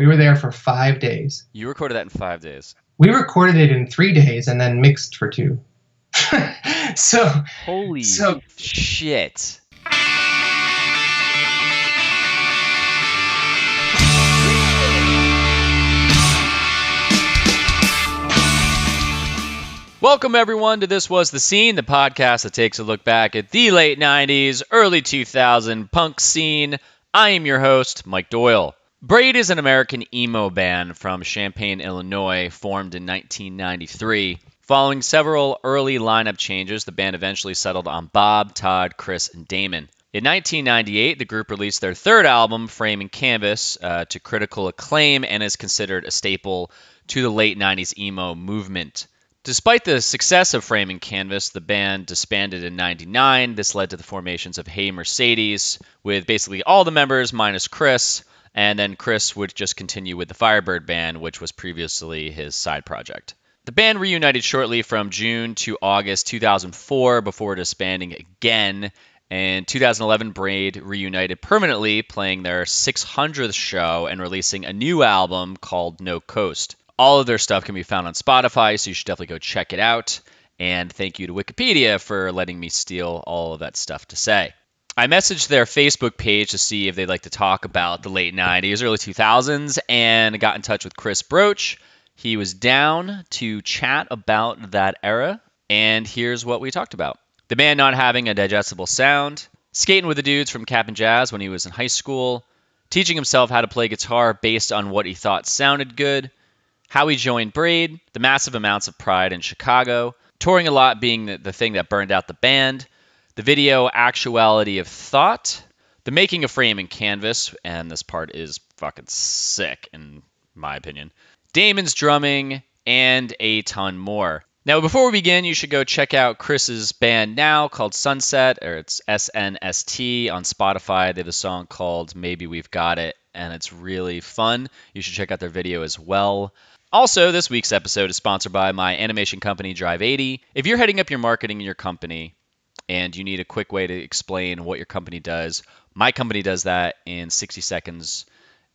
We were there for 5 days. You recorded that in 5 days. We recorded it in 3 days and then mixed for 2. Holy shit. Welcome, everyone, to This Was The Scene, the podcast that takes a look back at the late 90s, early 2000 punk scene. I am your host, Mike Doyle. Braid is an American emo band from Champaign, Illinois, formed in 1993. Following several early lineup changes, the band eventually settled on Bob, Todd, Chris, and Damon. In 1998, the group released their third album, Frame and Canvas, to critical acclaim and is considered a staple to the late 90s emo movement. Despite the success of Frame and Canvas, the band disbanded in 1999. This led to the formations of Hey Mercedes, with basically all the members minus Chris, and then Chris would just continue with the Firebird band, which was previously his side project. The band reunited shortly from June to August 2004 before disbanding again. In 2011, Braid reunited permanently, playing their 600th show and releasing a new album called No Coast. All of their stuff can be found on Spotify, so you should definitely go check it out. And thank you to Wikipedia for letting me steal all of that stuff to say. I messaged their Facebook page to see if they'd like to talk about the late 90s, early 2000s, and got in touch with Chris Broach. He was down to chat about that era, and here's what we talked about. The band not having a digestible sound, skating with the dudes from Cap'n Jazz when he was in high school, teaching himself how to play guitar based on what he thought sounded good, how he joined Braid, the massive amounts of pride in Chicago, touring a lot being the thing that burned out the band, the video Actuality of Thought, the making of Frame and Canvas, and this part is fucking sick in my opinion, Damon's drumming, and a ton more. Now, before we begin, you should go check out Chris's band now called Sunset, or it's SNST on Spotify. They have a song called Maybe We've Got It, and it's really fun. You should check out their video as well. Also, this week's episode is sponsored by my animation company, Drive 80. If you're heading up your marketing in your company and you need a quick way to explain what your company does, my company does that in 60 seconds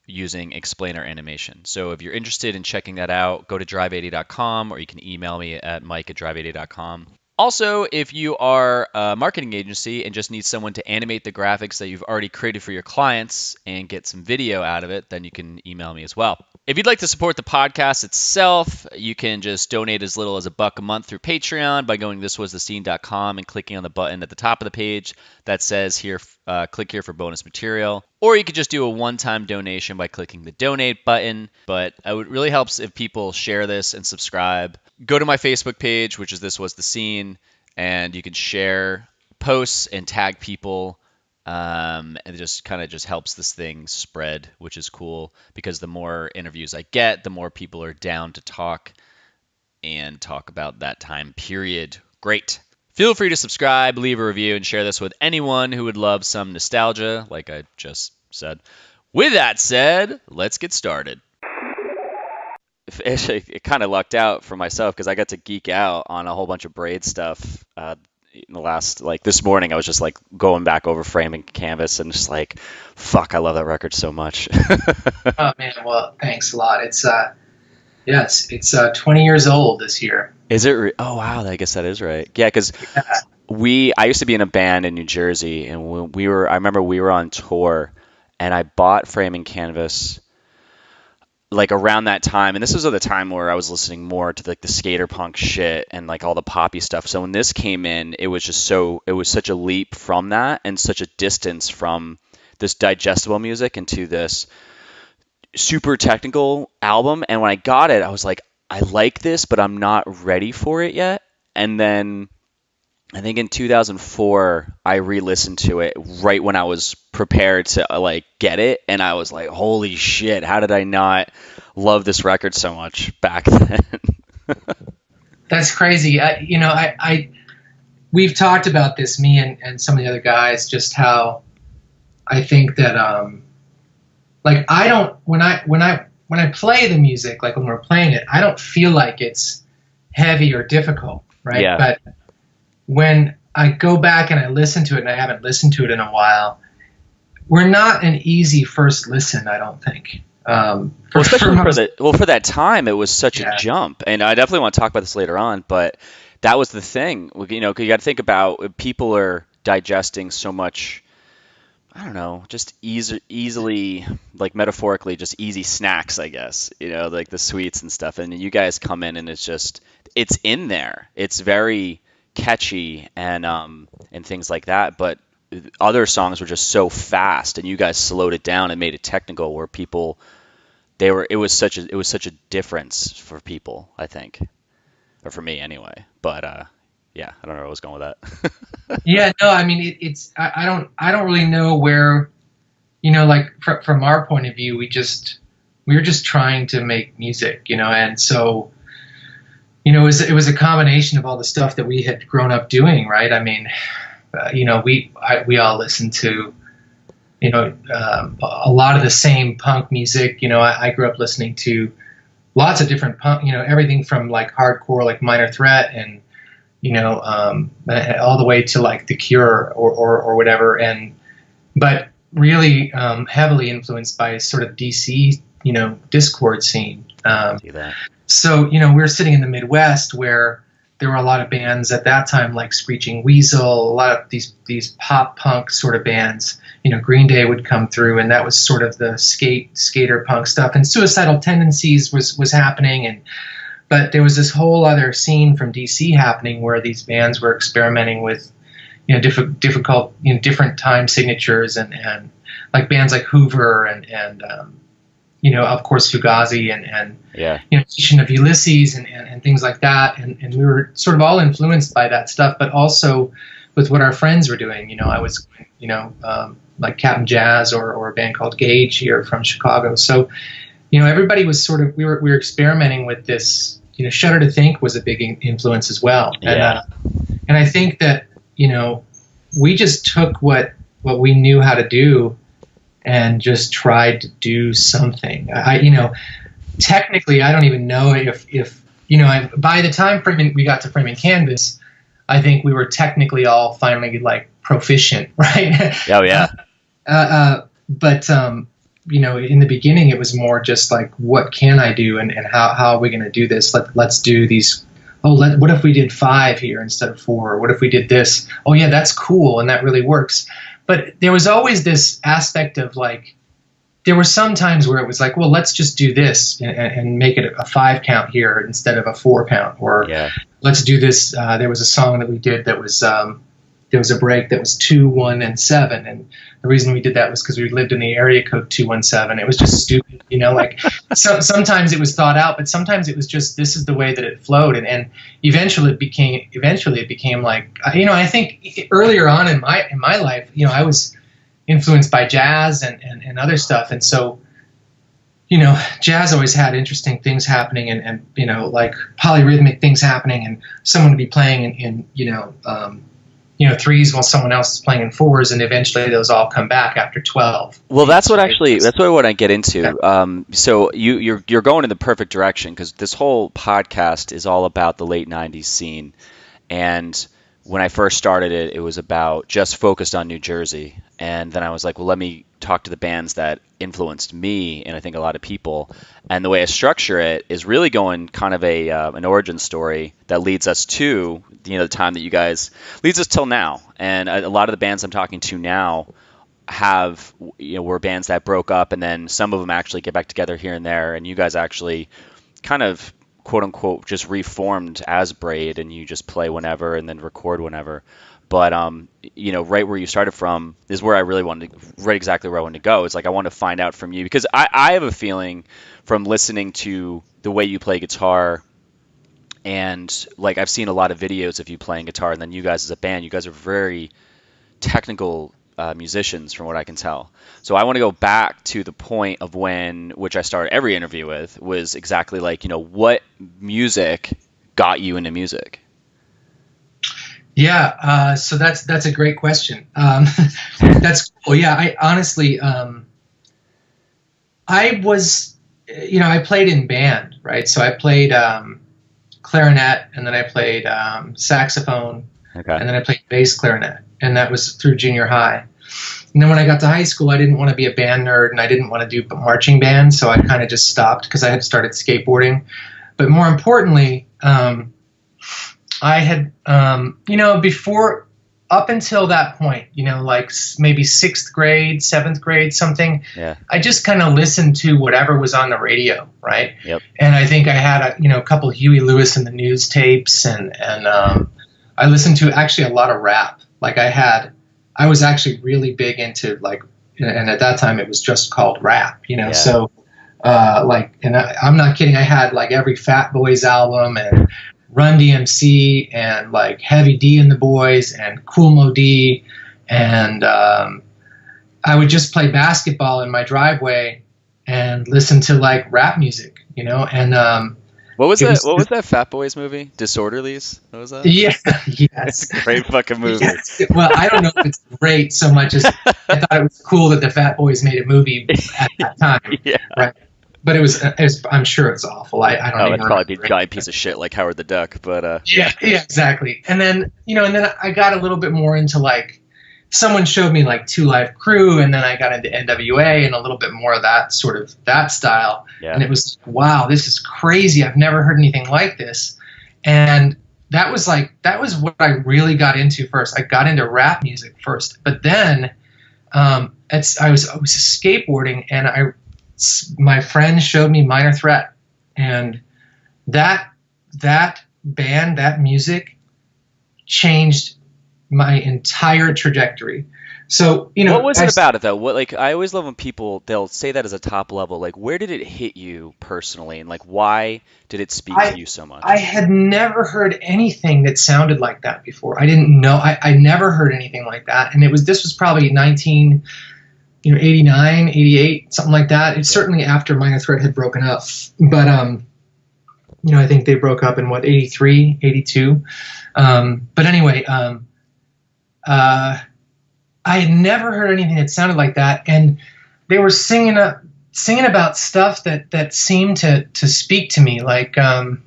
using explainer animation. So if you're interested in checking that out, go to drive80.com or you can email me at mike@drive80.com. Also, if you are a marketing agency and just need someone to animate the graphics that you've already created for your clients and get some video out of it, then you can email me as well. If you'd like to support the podcast itself, you can just donate as little as $1 a month through Patreon by going to thiswasthescene.com and clicking on the button at the top of the page that says here, click here for bonus material. Or you could just do a one-time donation by clicking the donate button. But it really helps if people share this and subscribe. Go to my Facebook page, which is This Was The Scene, and you can share posts and tag people. And it just kind of just helps this thing spread, which is cool because the more interviews I get, the more people are down to talk and talk about that time period. Great. Feel free to subscribe, leave a review, and share this with anyone who would love some nostalgia, like I just said. With that said, let's get started. Actually, it kind of lucked out for myself because I got to geek out on a whole bunch of Braid stuff in the last, like this morning. I was just like going back over Frame and Canvas and just like, fuck, I love that record so much. Oh man, well, thanks a lot. It's 20 years old this year. Is it? Oh wow, I guess that is right. Yeah, because I used to be in a band in New Jersey, and I remember we were on tour, and I bought Frame and Canvas like around that time, and this was at the time where I was listening more to like the skater punk shit and like all the poppy stuff. So when this came in, it was such a leap from that and such a distance from this digestible music into this super technical album. And when I got it, I was like, I like this, but I'm not ready for it yet. And then I think in 2004, I re-listened to it right when I was prepared to like get it, and I was like, "Holy shit! How did I not love this record so much back then?" That's crazy. We've talked about this, me and some of the other guys, just how I think that like I don't when I play the music, like when we're playing it, I don't feel like it's heavy or difficult, right? Yeah. But when I go back and I listen to it, and I haven't listened to it in a while, we're not an easy first listen, I don't think. Well, especially for that time, it was such a jump, and I definitely want to talk about this later on. But that was the thing, 'cause you got to think about people are digesting so much. I don't know, just easily, like metaphorically, just easy snacks, I guess. Like the sweets and stuff. And you guys come in, and it's in there. It's very catchy and things like that. But other songs were just so fast, and you guys slowed it down and made it technical, where people it was such a difference for people, I think, or for me anyway. But yeah, I don't know where I was going with that. Yeah, no, I mean I don't really know where, like from our point of view, we were just trying to make music, and so it was a combination of all the stuff that we had grown up doing, right? I mean, we all listened to a lot of the same punk music. I grew up listening to lots of different punk, everything from like hardcore, like Minor Threat, and all the way to like The Cure or whatever, but really heavily influenced by sort of DC, Discord scene. So, we were sitting in the Midwest, where there were a lot of bands at that time, like Screeching Weasel, a lot of these pop punk sort of bands. Green Day would come through, and that was sort of the skater punk stuff. And Suicidal Tendencies was happening, but there was this whole other scene from DC happening, where these bands were experimenting with, different time signatures, and like bands like Hoover and of course Fugazi and Nation of Ulysses and things like that. And we were sort of all influenced by that stuff, but also with what our friends were doing. I was, like Captain Jazz or a band called Gauge here from Chicago. So, everybody was sort of, we were experimenting with this. Shudder to Think was a big influence as well. Yeah. And I think that, we just took what we knew how to do and just tried to do something. Technically, I don't even know if by the time we got to Framing Canvas, I think we were technically all finally like proficient, right? Oh yeah. But in the beginning, it was more just like, what can I do, and how are we going to do this? Let's do these. What if we did 5 here instead of 4? What if we did this? Oh yeah, that's cool, and that really works. But there was always this aspect of like, there were some times where it was like, well, let's just do this and make it a 5 count here instead of a 4 count, or let's do this. There was a song that we did that was, there was a break that was 2, 1, and 7, and the reason we did that was because we lived in the area code 217. It was just stupid, like sometimes it was thought out, but sometimes it was just, this is the way that it flowed, and eventually it became like, I think earlier on in my life, I was influenced by jazz and other stuff, and so jazz always had interesting things happening, and like polyrhythmic things happening, and someone would be playing in 3s while someone else is playing in 4s, and eventually those all come back after 12. Well, that's what I want to get into. So you're going in the perfect direction, because this whole podcast is all about the late 90s scene. And when I first started it, it was about just focused on New Jersey. And then I was like, well, let me talk to the bands that influenced me, and I think a lot of people. And the way I structure it is really going kind of an origin story that leads us to the time that you guys leads us till now. And a lot of the bands I'm talking to now have were bands that broke up, and then some of them actually get back together here and there. And you guys actually kind of quote unquote just reformed as Braid, and you just play whenever and then record whenever. But right where you started from is where I really wanted to, right exactly where I wanted to go. It's like I want to find out from you, because I have a feeling from listening to the way you play guitar, and like I've seen a lot of videos of you playing guitar, and then you guys as a band, you guys are very technical musicians from what I can tell. So I want to go back to the point of which I started every interview with, was exactly like, what music got you into music? Yeah, so that's a great question. That's cool. Yeah, I honestly, I was, I played in band, right? So I played clarinet, and then I played saxophone, and then I played bass clarinet, and that was through junior high. And then when I got to high school, I didn't want to be a band nerd and I didn't want to do marching band. So I kind of just stopped because I had started skateboarding. But more importantly, I had, before, up until that point, like maybe 6th grade, 7th grade, something, I just kind of listened to whatever was on the radio, right? Yep. And I think I had a couple Huey Lewis and the News tapes, and I listened to actually a lot of rap. Like I was actually really big into and at that time it was just called rap, so I'm not kidding. I had like every Fat Boys album and Run DMC and like Heavy D and the Boys and Kool Moe Dee, and I would just play basketball in my driveway and listen to like rap music, and what was that? What was that Fat Boys movie? Disorderlies? What was that? Yeah, yes. It's a great fucking movie. Yes. Well, I don't know if it's great so much as I thought it was cool that the Fat Boys made a movie at that time. Yeah. Right. But it was I'm sure it's awful. I don't even it'd probably be a giant piece of shit like Howard the Duck, but yeah, exactly. And then I got a little bit more into like someone showed me like 2 Live Crew, and then I got into NWA and a little bit more of that sort of that style. Yeah. And it was, wow, this is crazy. I've never heard anything like this. And that was what I really got into first. I got into rap music first, but then I was skateboarding, and my friend showed me Minor Threat, and that band, that music changed my entire trajectory. So, what was it about it though? I always love when people, they'll say that as a top level, like where did it hit you personally, and like why did it speak to you so much? I had never heard anything that sounded like that before. I didn't know, I never heard anything like that. And this was probably 89, 88, something like that. It's certainly after Minor Threat had broken up. But, I think they broke up in 83, 82. But anyway, I had never heard anything that sounded like that. And they were singing about stuff that seemed to speak to me. Like, I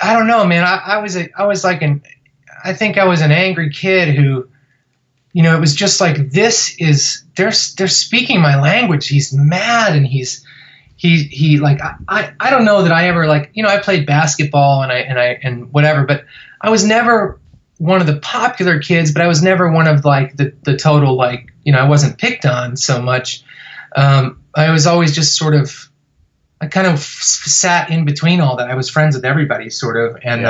don't know, man. I think I was an angry kid who, it was just like, they're speaking my language. He's mad, and he like, I don't know that I ever I played basketball and whatever, but I was never one of the popular kids, but I was never one of like the total, I wasn't picked on so much. I was always just sort of, I kind of sat in between all that. I was friends with everybody sort of. And,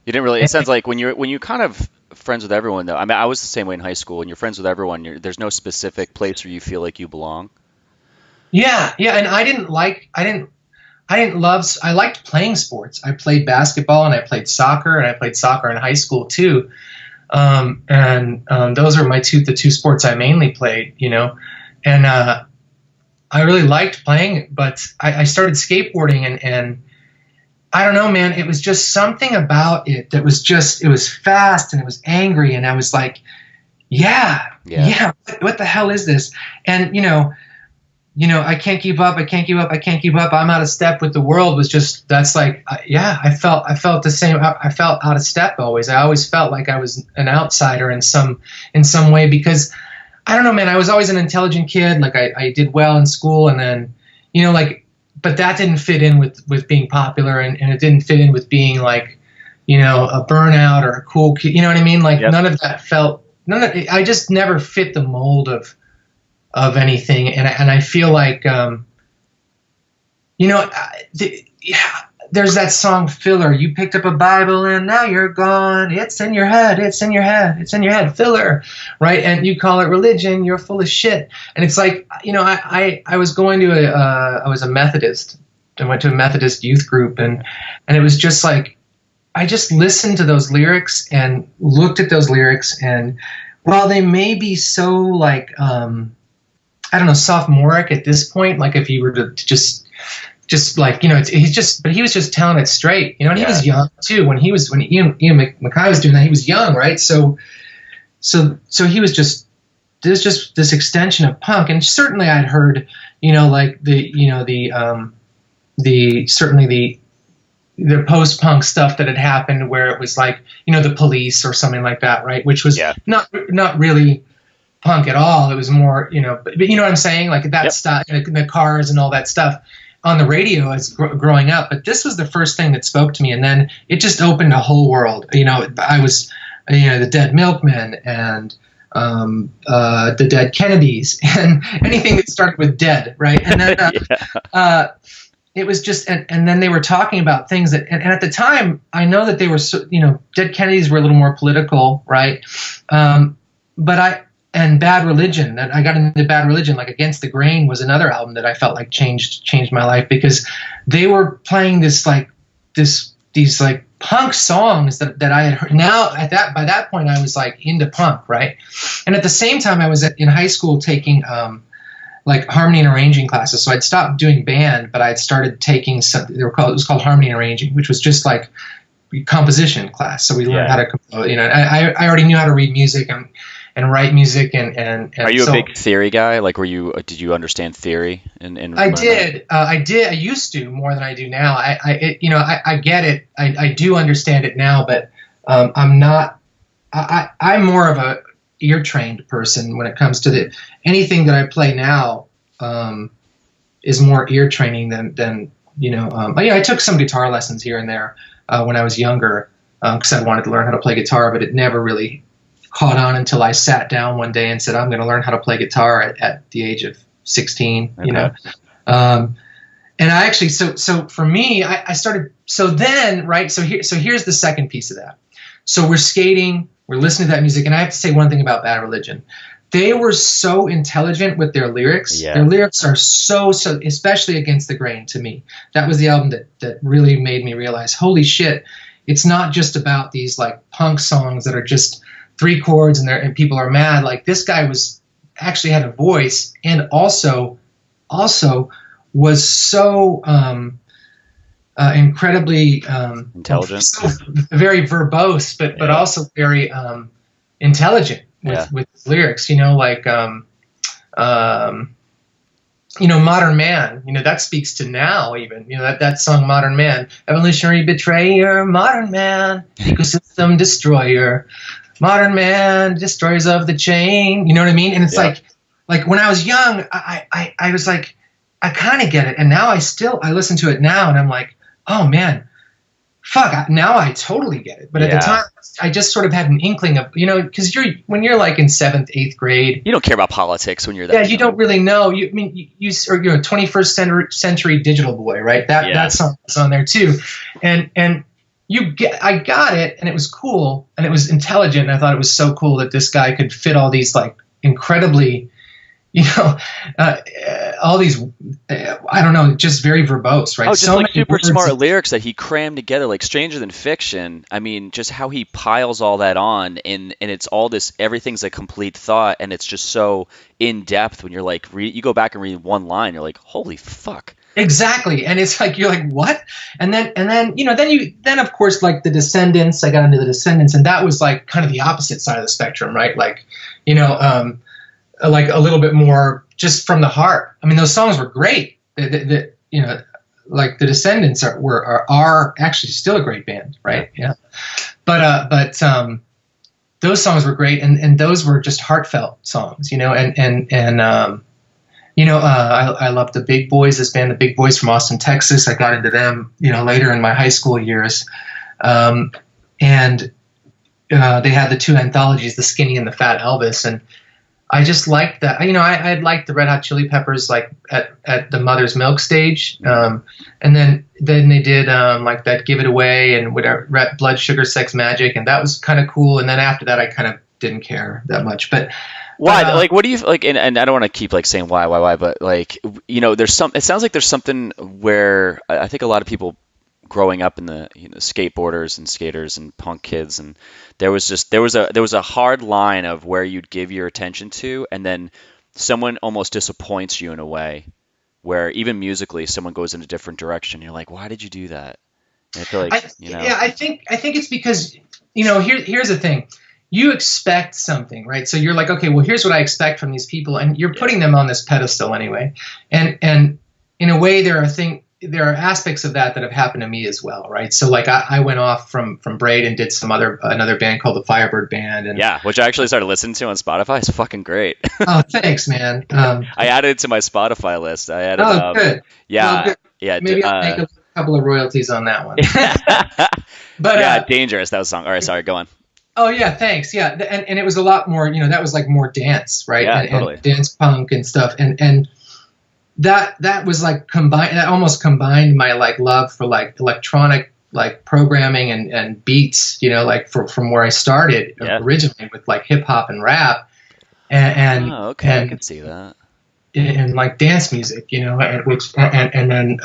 you didn't really, it sounds like when you kind of friends with everyone though. I mean, I was the same way in high school, and you're friends with everyone. There's no specific place where you feel like you belong. Yeah. And I liked playing sports. I played basketball, and I played soccer, and I played soccer in high school too. Those are the two sports I mainly played, and I really liked playing, but I started skateboarding, and I don't know, man, it was just something about it that was just, it was fast and it was angry, and I was like, yeah, what the hell is this? And, I can't keep up. I'm out of step with the world was just, that's like, I felt the same. I felt out of step always. I always felt like I was an outsider in some way, because I don't know, man, I was always an intelligent kid. Like I did well in school, and then, but that didn't fit in with being popular, and it didn't fit in with being like, a burnout or a cool kid. You know what I mean? Like, none of that I just never fit the mold of anything. And I feel like, there's that song Filler. You picked up a Bible and now you're gone. It's in your head. It's in your head. It's in your head. Filler. Right. And you call it religion. You're full of shit. And it's like, I was going to I was a Methodist. I went to a Methodist youth group, and it was just like, I just listened to those lyrics and looked at those lyrics, and while they may be so like, I don't know, sophomoric at this point, like if you were to just like, but he was just telling it straight, and he was young too. When Ian MacKay was doing that, he was young, right? So he was just, there's just this extension of punk. And certainly I'd heard, like certainly the post-punk stuff that had happened where it was like, the Police or something like that, right? Which was not really punk at all. It was more, but you know what I'm saying? Like that stuff, the cars and all that stuff on the radio as growing up. But this was the first thing that spoke to me. And then it just opened a whole world. I was, the Dead Milkmen and the Dead Kennedys and anything that started with dead, right? And then it was just, and then they were talking about things that, and at the time, I know that they were, Dead Kennedys were a little more political, right? And Bad Religion, and I got into Bad Religion, like Against the Grain was another album that I felt like changed my life, because they were playing these like punk songs that I had heard. Now by that point I was like into punk, right? And at the same time I was in high school taking like harmony and arranging classes. So I'd stopped doing band, but I'd started taking it was called harmony and arranging, which was just like composition class. So we learned how to compose. I already knew how to read music and write music and Are you a big theory guy? Like, did you understand theory? I did. I used to more than I do now. I get it. I do understand it now, but I'm not. I'm more of a ear trained person when it comes to anything that I play now. Is more ear training than. I took some guitar lessons here and there when I was younger because I wanted to learn how to play guitar, but it never really caught on until I sat down one day and said, I'm going to learn how to play guitar at the age of 16, Okay. And I actually, so for me, I started, so then, right. So here's the second piece of that. So we're skating, we're listening to that music. And I have to say one thing about Bad Religion. They were so intelligent with their lyrics. Yeah. Their lyrics are so, especially Against the Grain to me. That was the album that really made me realize, holy shit, it's not just about these like punk songs that are just 3 chords and people are mad. Like this guy actually had a voice and also was so incredibly intelligent, so very verbose, but also very intelligent with his lyrics. Modern Man. That speaks to now even. That song Modern Man, evolutionary betrayer, modern man, ecosystem destroyer. Modern man, destroyers of the chain. You know what I mean? And it's like when I was young, I was like, I kind of get it. And now I listen to it now and I'm like, oh man, fuck. Now I totally get it. But at the time, I just sort of had an inkling of, because when you're like in 7th, 8th grade, you don't care about politics when you're that. Yeah, you don't really know. You're a 21st century digital boy, right? That song was on there too, and I got it, and it was cool, and it was intelligent, and I thought it was so cool that this guy could fit all these like incredibly, all these, I don't know, just very verbose, right? Oh, just so like super smart lyrics that he crammed together, like Stranger Than Fiction. I mean, just how he piles all that on, and it's all this, everything's a complete thought, and it's just so in depth when you're like, you go back and read one line, you're like, holy fuck. Exactly. And it's like, you're like, what? And then of course, like the Descendants, I got into the Descendants, and that was like kind of the opposite side of the spectrum, right? Like, like a little bit more just from the heart. I mean, those songs were great. Like the Descendants are actually still a great band, right? Yeah. But those songs were great, and those were just heartfelt songs, I loved the Big Boys, this band, the Big Boys from Austin, Texas. I got into them, later in my high school years. And they had the 2 anthologies, The Skinny and the Fat Elvis. And I just liked that. I liked the Red Hot Chili Peppers, like at the Mother's Milk stage. And then they did like that Give It Away and whatever, Blood, Sugar, Sex, Magic. And that was kind of cool. And then after that, I kind of didn't care that much. But why? Like, what do you like? And I don't want to keep like saying why, but like, there's some. It sounds like there's something where I think a lot of people growing up in the skateboarders and skaters and punk kids, and there was a hard line of where you'd give your attention to, and then someone almost disappoints you in a way, where even musically someone goes in a different direction. You're like, why did you do that? And I feel like Yeah, I think it's because here's the thing. You expect something, right? So you're like, okay, well, here's what I expect from these people, and you're putting them on this pedestal anyway. And in a way, there are there are aspects of that have happened to me as well, right? So like I went off from Braid and did another band called the Firebird Band, and Yeah, which I actually started listening to on Spotify. It's fucking great. oh, thanks, man. I added it to my Spotify list. I added, Oh, good. yeah, Well, good. yeah, Maybe I'll make a couple of royalties on that one. But yeah, Dangerous. That was a song. All right, sorry, go on. oh yeah, thanks. Yeah, and it was a lot more. That was like more dance, right? Yeah, and, totally. and dance punk and stuff, and that was like combined. That almost combined my like love for like electronic like programming and beats. Like from where I started originally with like hip hop and rap, and oh, okay, I can see that. And like dance music, and then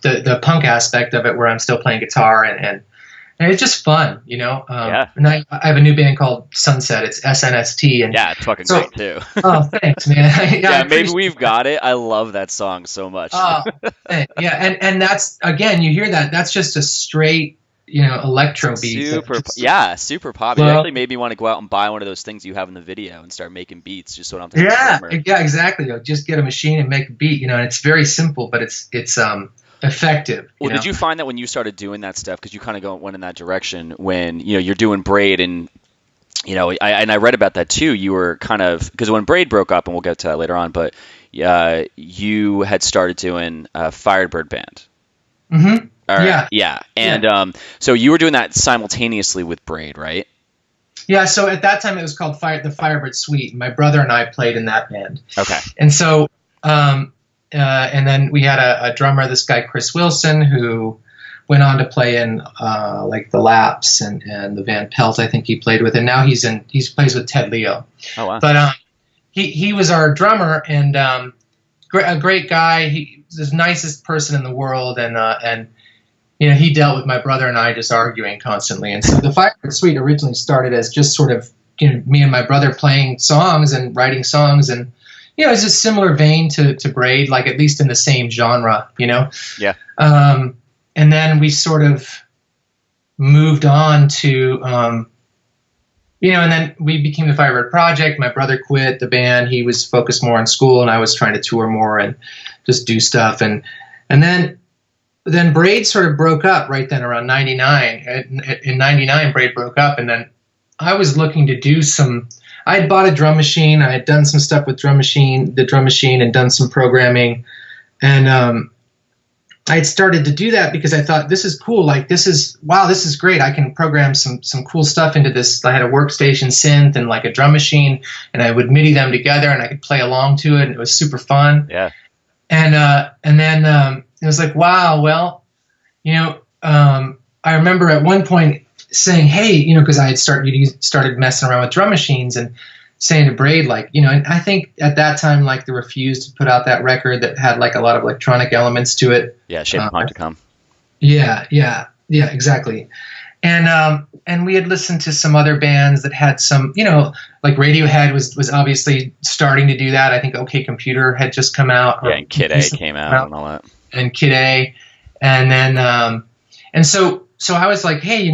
the punk aspect of it, where I'm still playing guitar and it's just fun, Yeah. And I have a new band called Sunset. It's SNST, and Yeah, it's fucking great too. Oh, thanks, man. Yeah, maybe we've got it. I love that song so much. Oh, yeah, and that's again, you hear that? That's just a straight, electro beat. Super pop. You actually made me want to go out and buy one of those things you have in the video and start making beats, just so I don't have to Yeah, exactly. Just get a machine and make a beat, and it's very simple, but it's effective. Well, did you find that when you started doing that stuff, because you kind of went in that direction when you're doing Braid, and I read about that too. You were kind of, because when Braid broke up, and we'll get to that later on, but you had started doing Firebird Band. Mm-hmm. Yeah. And so you were doing that simultaneously with Braid, right? Yeah. So at that time, it was called the Firebird Suite. My brother and I played in that band. Okay. And so, and then we had a drummer, this guy Chris Wilson, who went on to play in like the Laps and the Van Pelt. I think he played with, and now he plays with Ted Leo. Oh wow! But he was our drummer, and a great guy. He was the nicest person in the world, and he dealt with my brother and I just arguing constantly. And so the Firebird Suite originally started as just sort of me and my brother playing songs and writing songs, and it's a similar vein to Braid, like at least in the same genre, Yeah. And then we sort of moved on to, and then we became the Firebird Project. My brother quit the band. He was focused more on school, and I was trying to tour more and just do stuff. And then Braid sort of broke up right then around 99. In 99, Braid broke up, and then I was looking to do I had bought a drum machine. I had done some stuff with the drum machine, and done some programming. And I had started to do that because I thought, this is cool. Like, this is great. I can program some cool stuff into this. I had a workstation synth and like a drum machine, and I would MIDI them together, and I could play along to it, and it was super fun. Yeah. And then it was like, wow, well, I remember at one point saying, hey, because I had started messing around with drum machines, and saying to Braid, like, and I think at that time, like, they refused to put out that record that had like a lot of electronic elements to it. Yeah, Shape of Mind to Come. Yeah, exactly. And we had listened to some other bands that had some, like Radiohead was obviously starting to do that. I think OK Computer had just come out. Yeah, and Kid A came out and all that. And Kid A, and then and so I was like, hey,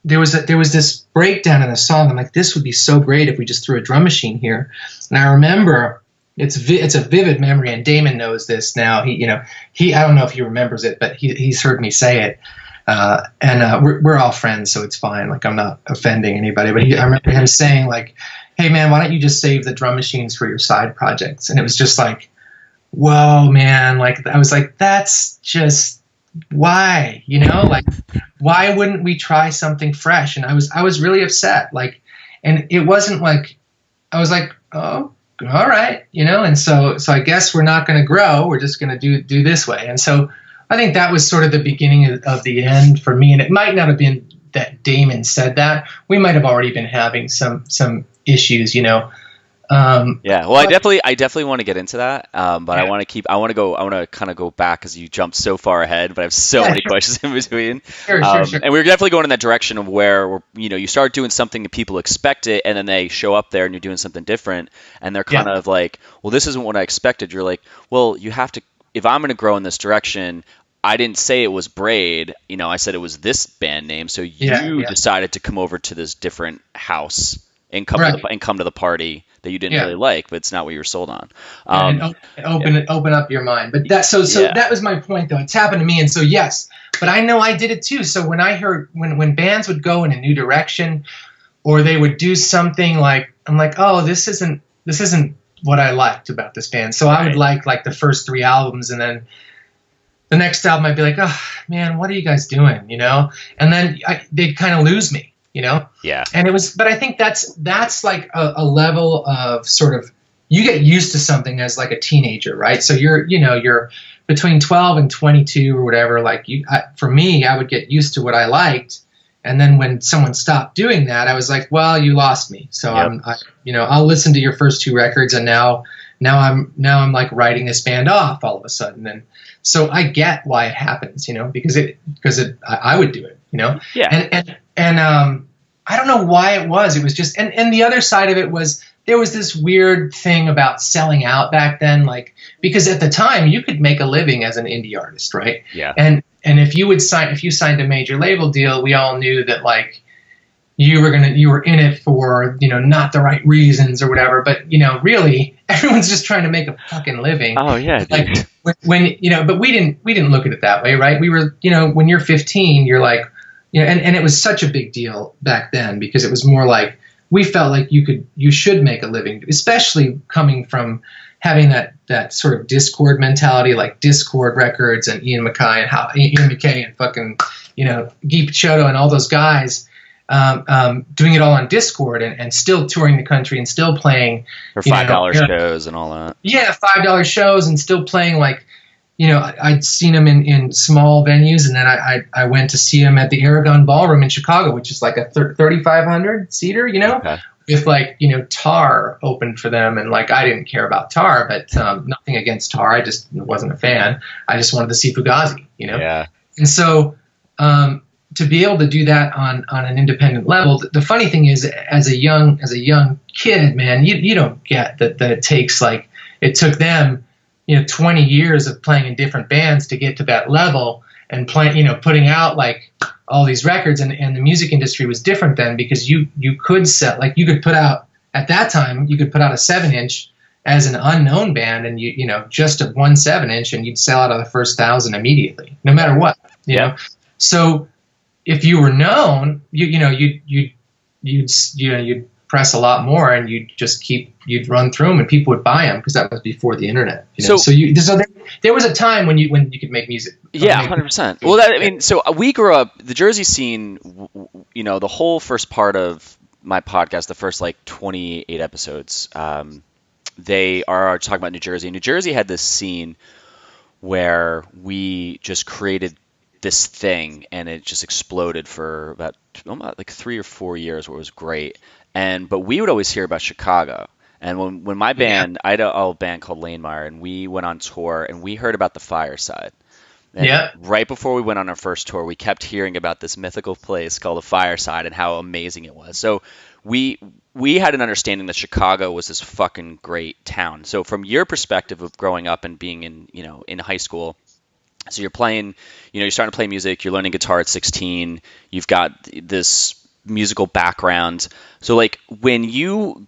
there was this breakdown in the song. I'm like, this would be so great if we just threw a drum machine here. And I remember it's a vivid memory, and Damon knows this now. He I don't know if he remembers it, but he's heard me say it. And we're all friends, so it's fine. Like, I'm not offending anybody, but I remember him saying, like, hey man, why don't you just save the drum machines for your side projects? And it was just like, whoa, man. Like, I was like, that's just, why, like, why wouldn't we try something fresh? And I was really upset. Like, and it wasn't like, I was like, oh, all right, and so I guess we're not going to grow. We're just going to do this way. And so I think that was sort of the beginning of the end for me. And it might not have been that Damon said that. We might have already been having some issues, Yeah, well, I definitely want to get into that, but yeah. I want to kind of go back, because you jumped so far ahead, but I have so many questions in between. Sure. And we're definitely going in that direction of where you start doing something and people expect it, and then they show up there and you're doing something different, and they're kind of like, well, this isn't what I expected. You're like, well, you have to, if I'm going to grow in this direction. I didn't say it was Braid, I said it was this band name. So you decided to come over to this different house and come Right. to the party that you didn't Yeah. really like, but it's not what you were sold on. And open up your mind. But that that was my point, though. It's happened to me, and so yes, but I know I did it too. So when I heard when bands would go in a new direction, or they would do something like, I'm like, oh, this isn't what I liked about this band. So I would like the first 3 albums, and then the next album I'd be like, oh man, what are you guys doing? You know, and then they'd kind of lose me. You know? Yeah. And but I think that's like a level of sort of, you get used to something as like a teenager, right? So you're between 12 and 22 or whatever. Like for me, I would get used to what I liked. And then when someone stopped doing that, I was like, well, you lost me. So I'll listen to your first 2 records, and now I'm like writing this band off all of a sudden. And so I get why it happens, you know, because I would do it, you know? Yeah. And I don't know why it was. It was just, and the other side of it was, there was this weird thing about selling out back then, like, because at the time you could make a living as an indie artist, right? Yeah. And if you signed a major label deal, we all knew that like you were in it for, you know, not the right reasons or whatever. But, you know, really everyone's just trying to make a fucking living. Oh yeah. Like when you know, but we didn't look at it that way, right? We were, you know, when you're 15, you're like, you know, and it was such a big deal back then because it was more like, we felt like you should make a living, especially coming from having that sort of Discord mentality, like Discord Records and Ian MacKaye and fucking, you know, Guy Picciotto and all those guys, doing it all on Discord and still touring the country and still playing for $5 shows and all that. Yeah, $5 shows and still playing, like, you know, I'd seen him in small venues, and then I went to see him at the Aragon Ballroom in Chicago, which is like a 3,500 seater, you know, with like, you know, Tar opened for them. And like, I didn't care about Tar, but nothing against Tar. I just wasn't a fan. I just wanted to see Fugazi, you know? Yeah. And so to be able to do that on an independent level, the funny thing is, as a young kid, man, you don't get that it takes, like, it took them, you know, 20 years of playing in different bands to get to that level and playing, you know, putting out like all these records, and the music industry was different then because you could sell, like, you could put out, at that time, you could put out a 7-inch as an unknown band, and you know, just one 7-inch, and you'd sell out of the first 1,000 immediately, no matter what, you know? So if you were known, you'd press a lot more, and you'd run through them, and people would buy them because that was before the internet. You know? So there was a time when you could make music. Yeah, 100%. Well, so we grew up, the Jersey scene, you know, the whole first part of my podcast, the first like 28 episodes, they are talking about New Jersey. New Jersey had this scene where we just created this thing, and it just exploded for about like 3 or 4 years, where it was great. But we would always hear about Chicago. And when my band, I had a band called Lanemeyer, and we went on tour, and we heard about the Fireside. And right before we went on our first tour, we kept hearing about this mythical place called the Fireside and how amazing it was. So we had an understanding that Chicago was this fucking great town. So from your perspective of growing up and being in high school, so you're playing, you know, you're starting to play music, you're learning guitar at 16, you've got this musical background. So like when you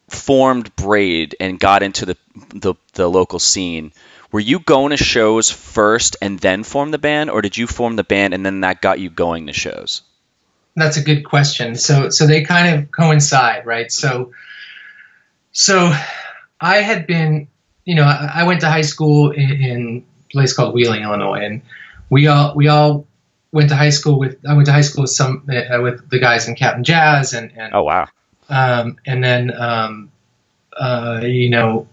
formed Braid and got into the local scene, were you going to shows first and then form the band, or did you form the band and then that got you going to shows? That's a good question. So they kind of coincide, right? So I had been, you know, I went to high school in a place called Wheeling, Illinois, and we all went to high school with with the guys in Captain Jazz and oh wow, and then you know,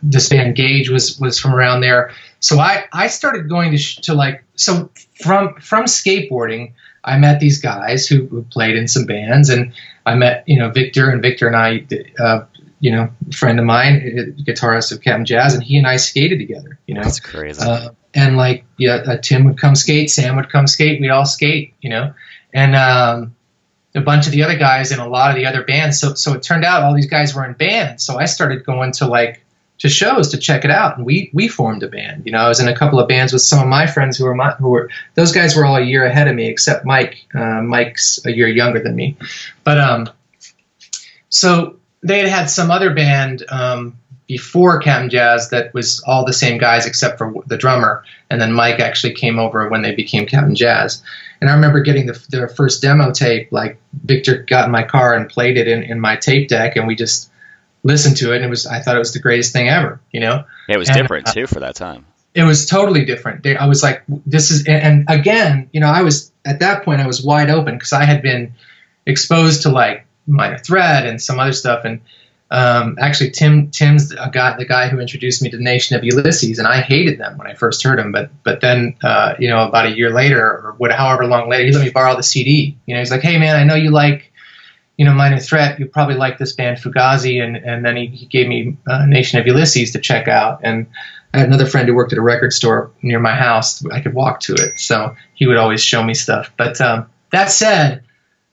this band Gage was from around there. So I started going to like, so from skateboarding, I met these guys who played in some bands, and I met, you know, Victor and I, you know, a friend of mine, guitarist of Captain Jazz, and he and I skated together, you know. That's crazy. And like, Tim would come skate, Sam would come skate, we'd all skate, you know, and a bunch of the other guys in a lot of the other bands. So it turned out all these guys were in bands. So I started going to shows to check it out, and we formed a band. You know, I was in a couple of bands with some of my friends who were those guys were all a year ahead of me, except Mike. Mike's a year younger than me, but so they had some other band before Captain Jazz that was all the same guys except for the drummer, and then Mike actually came over when they became Captain Jazz. And I remember getting their first demo tape. Like Victor got in my car and played it in my tape deck, and we just listened to it. And I thought it was the greatest thing ever. Yeah, it was different too for that time. It was totally different. I was like, this is, and again, I was at that point I was wide open because I had been exposed to like Minor Threat and some other stuff, and actually Tim's the guy who introduced me to the Nation of Ulysses, and I hated them when I first heard them, but then about a year later or however long later, he let me borrow the CD. He's like, hey man, I know you like Minor Threat, you probably like this band Fugazi, and then he gave me Nation of Ulysses to check out. And I had another friend who worked at a record store near my house. I could walk to it, so he would always show me stuff. But that said,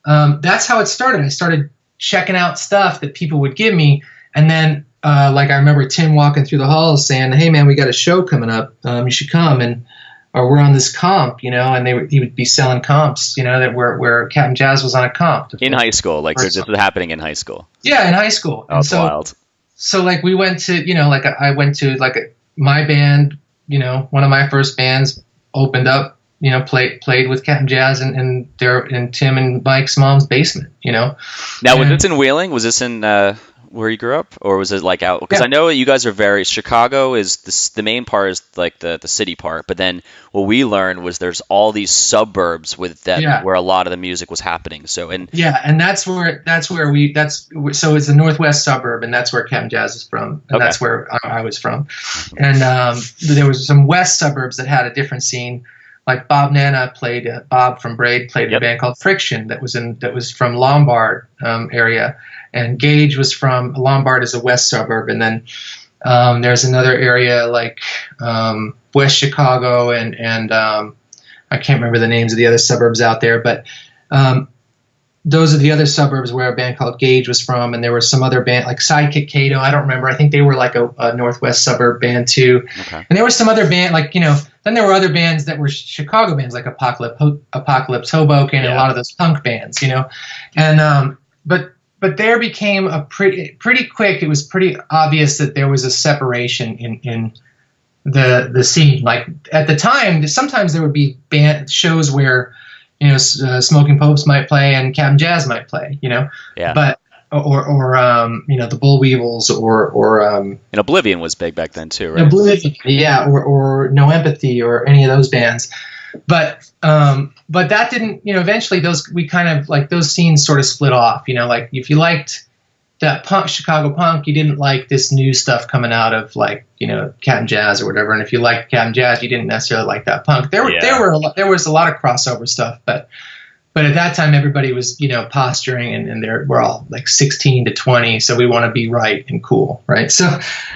that's how it started. I started checking out stuff that people would give me, and then like I remember Tim walking through the halls saying, "Hey man, we got a show coming up. You should come." Or we're on this comp, and he would be selling comps, that where Captain Jazz was on a comp in high school. Like this was happening in high school. Yeah, in high school. Oh, that's wild. So like we went to, I went to my band, one of my first bands opened up, played with Captain Jazz in Tim and Mike's mom's basement, Now, was this in Wheeling? Was this in where you grew up, or was it like out? Because I know you guys are Chicago is the main part is like the city part, but then what we learned was there's all these suburbs where a lot of the music was happening. So and that's where so it's the northwest suburb, and that's where Captain Jazz is from, and that's where I was from, and there was some west suburbs that had a different scene. Like Bob Nana Bob from Braid played in a band called Friction that was from Lombard area. And Gage was from Lombard is a west suburb, and then there's another area like West Chicago and I can't remember the names of the other suburbs out there, but those are the other suburbs where a band called Gage was from, and there was some other band like Sidekick Kato. I don't remember. I think they were like a northwest suburb band too. Okay. And there was some other band then there were other bands that were Chicago bands like Apocalypse Hoboken and a lot of those punk bands, and But there became a pretty quick. It was pretty obvious that there was a separation in the scene. Like at the time, sometimes there would be band shows where Smoking Popes might play and Captain Jazz might play. But or the Bull Weevils or and Oblivion was big back then too, right? Oblivion, yeah, or No Empathy or any of those bands. But that didn't, eventually we kind of like those scenes sort of split off, like if you liked that Chicago punk, you didn't like this new stuff coming out of like, Captain Jazz or whatever. And if you liked Captain Jazz, you didn't necessarily like that punk. There was a lot of crossover stuff, but at that time everybody was, posturing and we're all like 16 to 20. So we want to be right and cool. Right. So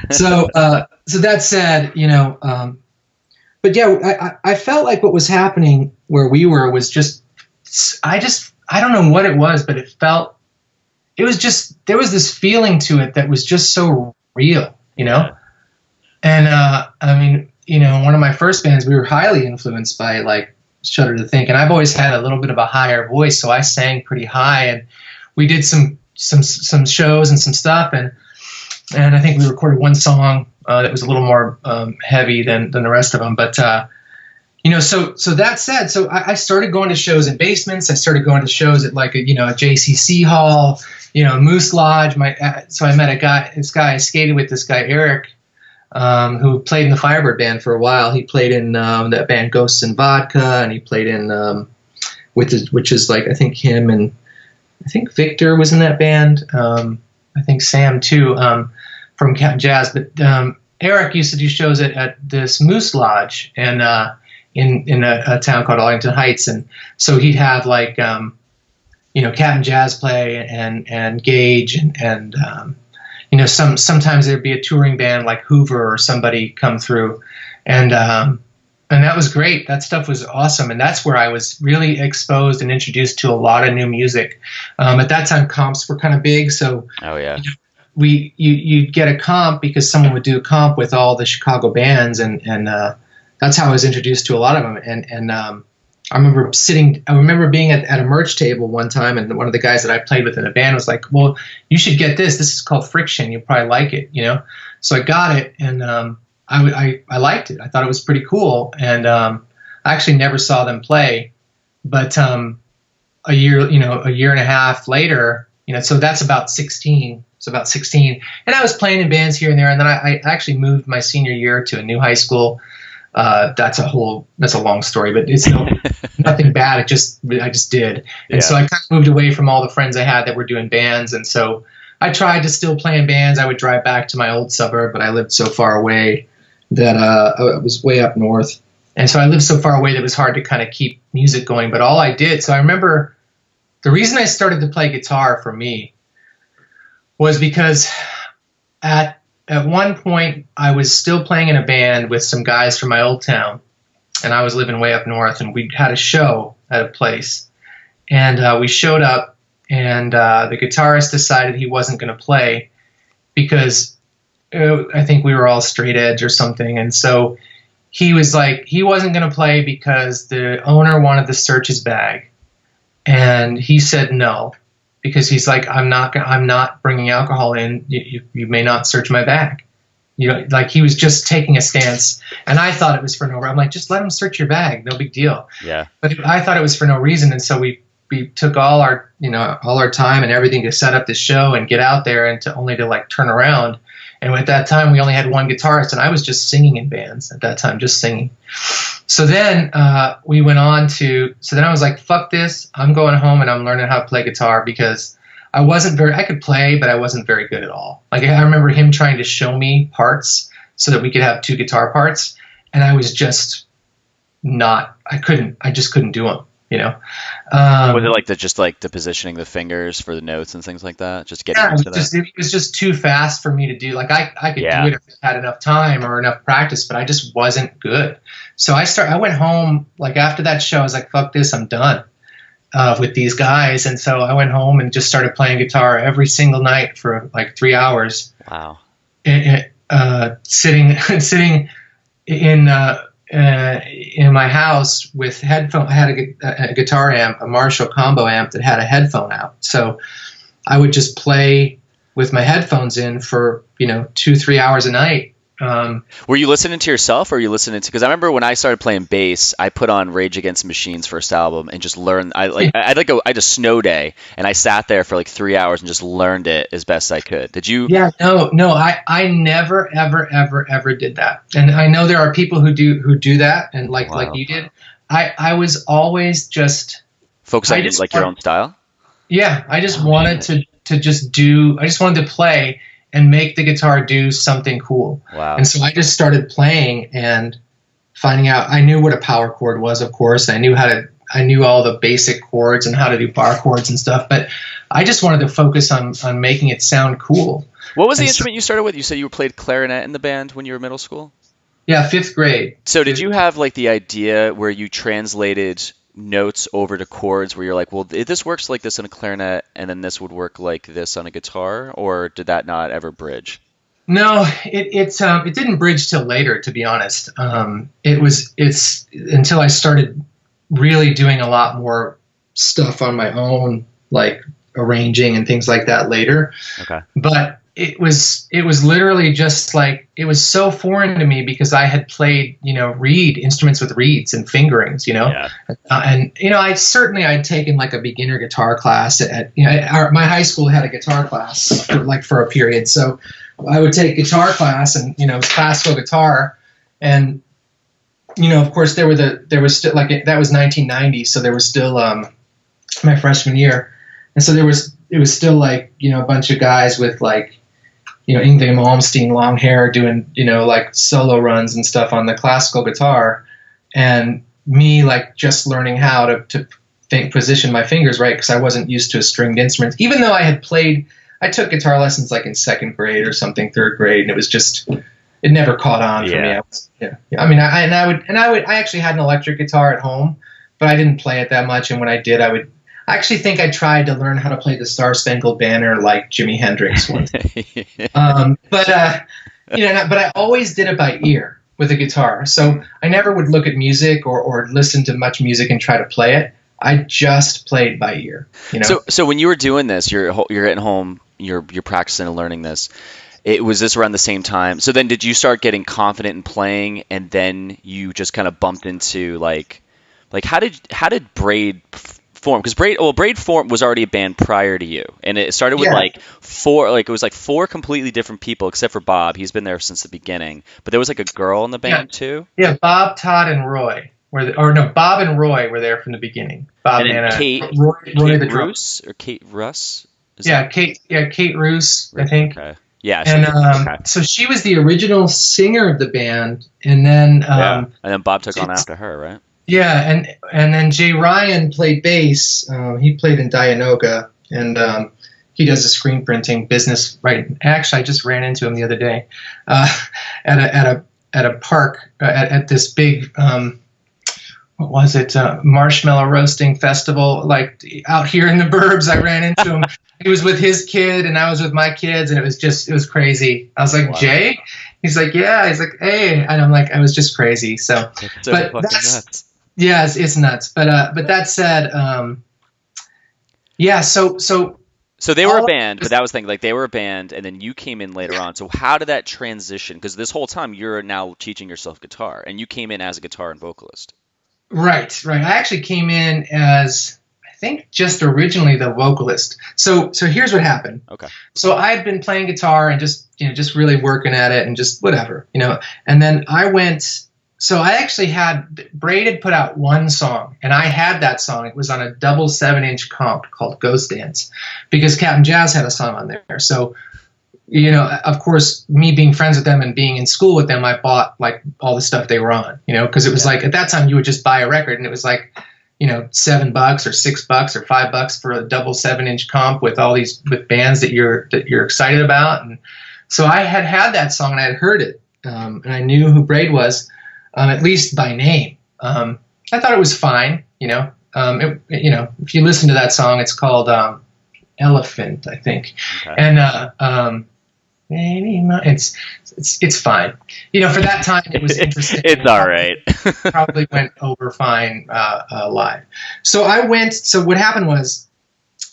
that said, but yeah, I felt like what was happening where we were was I don't know what it was, but there was this feeling to it that was just so real, And one of my first bands, we were highly influenced by like Shudder to Think, and I've always had a little bit of a higher voice, so I sang pretty high, and we did some shows and some stuff, and I think we recorded one song that was a little more heavy than the rest of them. But, so that said, so I started going to shows in basements. I started going to shows at like a JCC hall, Moose Lodge. So I met I skated with this guy, Eric, who played in the Firebird band for a while. He played in that band Ghosts and Vodka, and he played in, which is like, I think him and I think Victor was in that band. I think Sam too. From Captain Jazz, but Eric used to do shows at this Moose Lodge and in a town called Arlington Heights, and so he'd have like Captain Jazz play and Gage and sometimes there'd be a touring band like Hoover or somebody come through, and that was great. That stuff was awesome, and that's where I was really exposed and introduced to a lot of new music. At that time, comps were kind of big, so you'd get a comp because someone would do a comp with all the Chicago bands, and that's how I was introduced to a lot of them. And I remember being at a merch table one time, and one of the guys that I played with in a band was like, well, you should get this. This is called Friction. You'll probably like it, you know? So I got it, and I liked it. I thought it was pretty cool. And I actually never saw them play. But a year and a half later, so that's about 16. So about 16. And I was playing in bands here and there. And then I actually moved my senior year to a new high school. That's a long story, but it's nothing bad. I just did. And so I kind of moved away from all the friends I had that were doing bands. And so I tried to still play in bands. I would drive back to my old suburb, but I lived so far away that I was way up north. And so I lived so far away that it was hard to kind of keep music going. But all I did, so I remember the reason I started to play guitar for me was because at one point, I was still playing in a band with some guys from my old town, and I was living way up north, and we had a show at a place. And we showed up, and the guitarist decided he wasn't going to play because I think we were all straight edge or something. And so he was like, he wasn't going to play because the owner wanted to search his bag. And he said no. Because he's like, I'm not bringing alcohol in. You may not search my bag. Like he was just taking a stance, and I thought it was for no reason. I'm like, just let him search your bag, no big deal. Yeah. But I thought it was for no reason, and so we took all our time and everything to set up this show and get out there, and only to like turn around. And at that time, we only had one guitarist, and I was just singing in bands at that time, just singing. So then we went on to, so then I was like, fuck this. I'm going home and I'm learning how to play guitar because I could play, but I wasn't very good at all. Like I remember him trying to show me parts so that we could have two guitar parts. And I was just I just couldn't do them, Was it like the positioning the fingers for the notes and things like that? Just getting used to that? It was just too fast for me to do. Like I could do it if I had enough time or enough practice, but I just wasn't good. So I went home, like after that show, I was like, fuck this, I'm done with these guys. And so I went home and just started playing guitar every single night for like 3 hours. Wow. Sitting in my house with headphones. I had a guitar amp, a Marshall combo amp that had a headphone out. So I would just play with my headphones in for 2-3 hours a night. Were you listening to yourself, or were you listening to? Because I remember when I started playing bass, I put on Rage Against the Machine's first album and just learned. I had a snow day, and I sat there for like 3 hours and just learned it as best I could. Did you? Yeah, no, I never, ever did that. And I know there are people who do that, and like you did. I was always just focus on like your own style. Yeah, I just wanted to just do. I just wanted to play and make the guitar do something cool. Wow. And so I just started playing and finding out. I knew what a power chord was, of course. I knew all the basic chords and how to do bar chords and stuff, but I just wanted to focus on making it sound cool. What was the instrument you started with? You said you played clarinet in the band when you were in middle school? Yeah, 5th grade. So did you have like the idea where you translated notes over to chords where you're like, well, this works like this on a clarinet and then this would work like this on a guitar, or did that not ever bridge? No, it didn't bridge till later, to be honest. It's until I started really doing a lot more stuff on my own, like arranging and things like that later. Okay. But it was literally just like, it was so foreign to me because I had played, reed instruments with reeds and fingerings, Yeah. And I'd taken like a beginner guitar class at my high school had a guitar class for a period. So I would take guitar class and, classical guitar, and, of course there was still like, that was 1990. So there was still, my freshman year. And so it was still like, a bunch of guys with like, Yngwie Malmsteen long hair doing, like solo runs and stuff on the classical guitar, and me like just learning how to position my fingers right, because I wasn't used to a stringed instrument. Even though I took guitar lessons like in 2nd grade or something, 3rd grade, and it was just, it never caught on for me. I actually had an electric guitar at home, but I didn't play it that much. And when I did, I actually think I tried to learn how to play the Star Spangled Banner like Jimi Hendrix once. But I always did it by ear. with a guitar. So I never would look at music or listen to much music and try to play it. I just played by ear, you know? So when you were doing this, you're at home, you're practicing and learning this. It was this around the same time. So then did you start getting confident in playing, and then you just kind of bumped into like how did Braid form? Because Braid form was already a band prior to you, and it started with it was like four completely different people except for Bob. He's been there since the beginning, but there was like a girl in the band too. Yeah, Bob, Todd, and Roy Bob and Roy were there from the beginning. Bob and Kate, Roy Kate the Roos or Kate Russ. Kate Roos, I think. Okay. Yeah, and so she was the original singer of the band, and then and then Bob took on after her, right? Yeah, and then Jay Ryan played bass. He played in Dianoga, and he does a screen printing business. Right, actually, I just ran into him the other day at a park at this big what was it, marshmallow roasting festival, like out here in the burbs. I ran into him. He was with his kid, and I was with my kids, and it was crazy. I was like, wow. Jay? He's like, yeah. He's like, hey. And I'm like, I was just crazy. So but that's nuts. Yeah, it's nuts. But that said, yeah. So they were a band, but that was the thing. Like they were a band, and then you came in later on. So how did that transition? Because this whole time you're now teaching yourself guitar, and you came in as a guitar and vocalist. Right. I actually came in as, I think, just originally the vocalist. So here's what happened. Okay. So I had been playing guitar and just really working at it and just whatever, And then I went. So I actually Braid had put out one song, and I had that song. It was on a double 7-inch comp called Ghost Dance, because Captain Jazz had a song on there. So, of course, me being friends with them and being in school with them, I bought like all the stuff they were on, because it was like at that time you would just buy a record and it was like, $7 or $6 or $5 for a double 7-inch comp with with bands that you're excited about. And so I had that song and I had heard it, and I knew who Braid was. At least by name. I thought it was fine, if you listen to that song, it's called Elephant, I think. Okay. And maybe it's fine. For that time it was interesting. It's all right. Probably went over fine live. So what happened was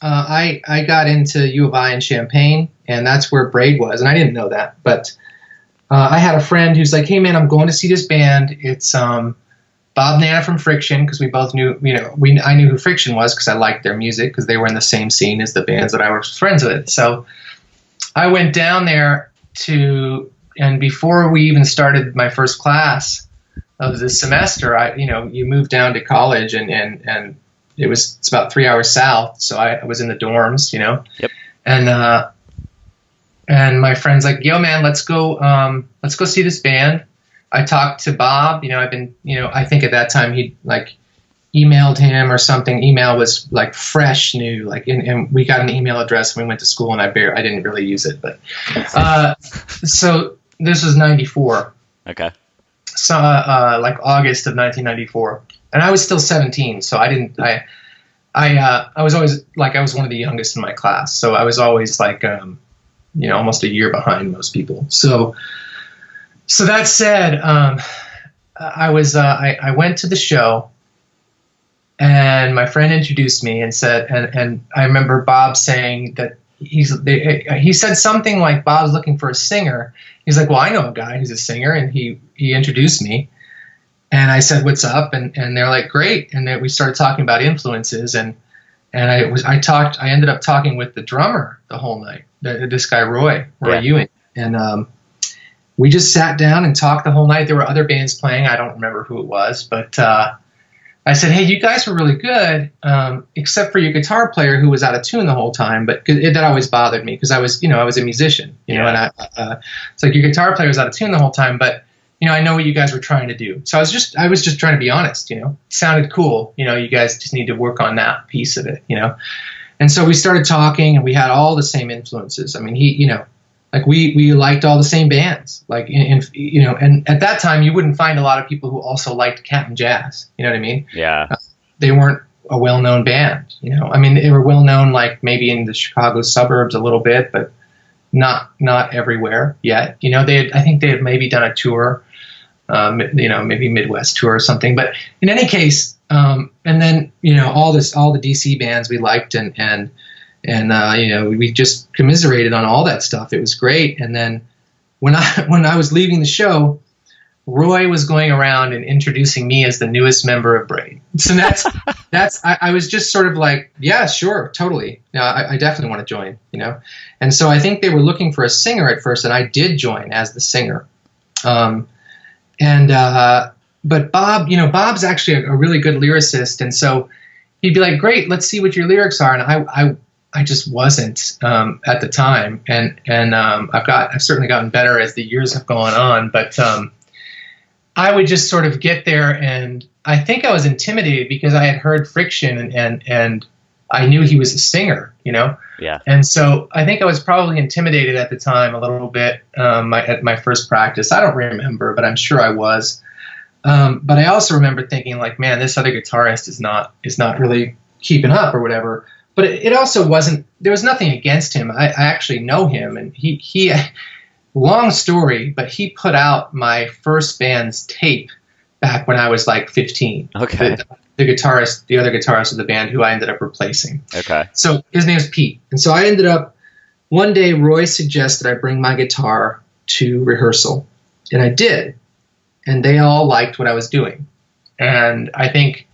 I got into U of I in Champaign, and that's where Braid was, and I didn't know that, but I had a friend who's like, hey, man, I'm going to see this band. It's Bob Nana from Friction, because we both knew, I knew who Friction was because I liked their music because they were in the same scene as the bands that I was friends with. So I went down there and before we even started my first class of the semester, you moved down to college and it's about 3 hours south. So I was in the dorms, Yep. And my friend's like, yo, man, let's go see this band. I talked to Bob, I've been, I think at that time he'd like emailed him or something. Email was like fresh new, like, and we got an email address when we went to school, and I didn't really use it, but, so this was 94. Okay. So, like August of 1994, and I was still 17. So I was always like, I was one of the youngest in my class. So I was always like, almost a year behind most people. So that said, I went to the show, and my friend introduced me and said, and I remember Bob saying that he said something like, Bob's looking for a singer. He's like, well, I know a guy who's a singer, and he introduced me, and I said, what's up? And they're like, great. And then we started talking about influences, and I ended up talking with the drummer the whole night. This guy, Roy Ewing. And we just sat down and talked the whole night. There were other bands playing. I don't remember who it was, but I said, hey, you guys were really good, except for your guitar player who was out of tune the whole time. But that always bothered me because I was a musician, and it's like your guitar player was out of tune the whole time, but I know what you guys were trying to do. So I was just trying to be honest, it sounded cool. You guys just need to work on that piece of it, And so we started talking, and we had all the same influences. I mean, like we liked all the same bands, like, and at that time you wouldn't find a lot of people who also liked Captain Jazz. You know what I mean? Yeah. They weren't a well-known band, I mean, they were well-known, like maybe in the Chicago suburbs a little bit, but not everywhere yet. I think they had maybe done a tour. maybe Midwest tour or something. But in any case, and then all the DC bands we liked, and we just commiserated on all that stuff. It was great. And then when I was leaving the show, Roy was going around and introducing me as the newest member of Braid. So I was just sort of like, yeah, sure, totally. Yeah, I definitely want to join, And so I think they were looking for a singer at first, and I did join as the singer. But Bob, Bob's actually a really good lyricist, and so he'd be like, great, let's see what your lyrics are. And I just wasn't at the time, and I've certainly gotten better as the years have gone on, but I would just sort of get there, and I think I was intimidated because I had heard Friction, and I knew he was a singer, Yeah. And so I think I was probably intimidated at the time a little bit at my first practice. I don't remember, but I'm sure I was. But I also remember thinking, like, man, this other guitarist is not really keeping up or whatever. But it also wasn't. There was nothing against him. I actually know him, and he long story, but he put out my first band's tape back when I was like 15. Okay. The other guitarist of the band, who I ended up replacing. Okay. So his name's Pete. And so I ended up, one day Roy suggested I bring my guitar to rehearsal. And I did. And they all liked what I was doing. And I think,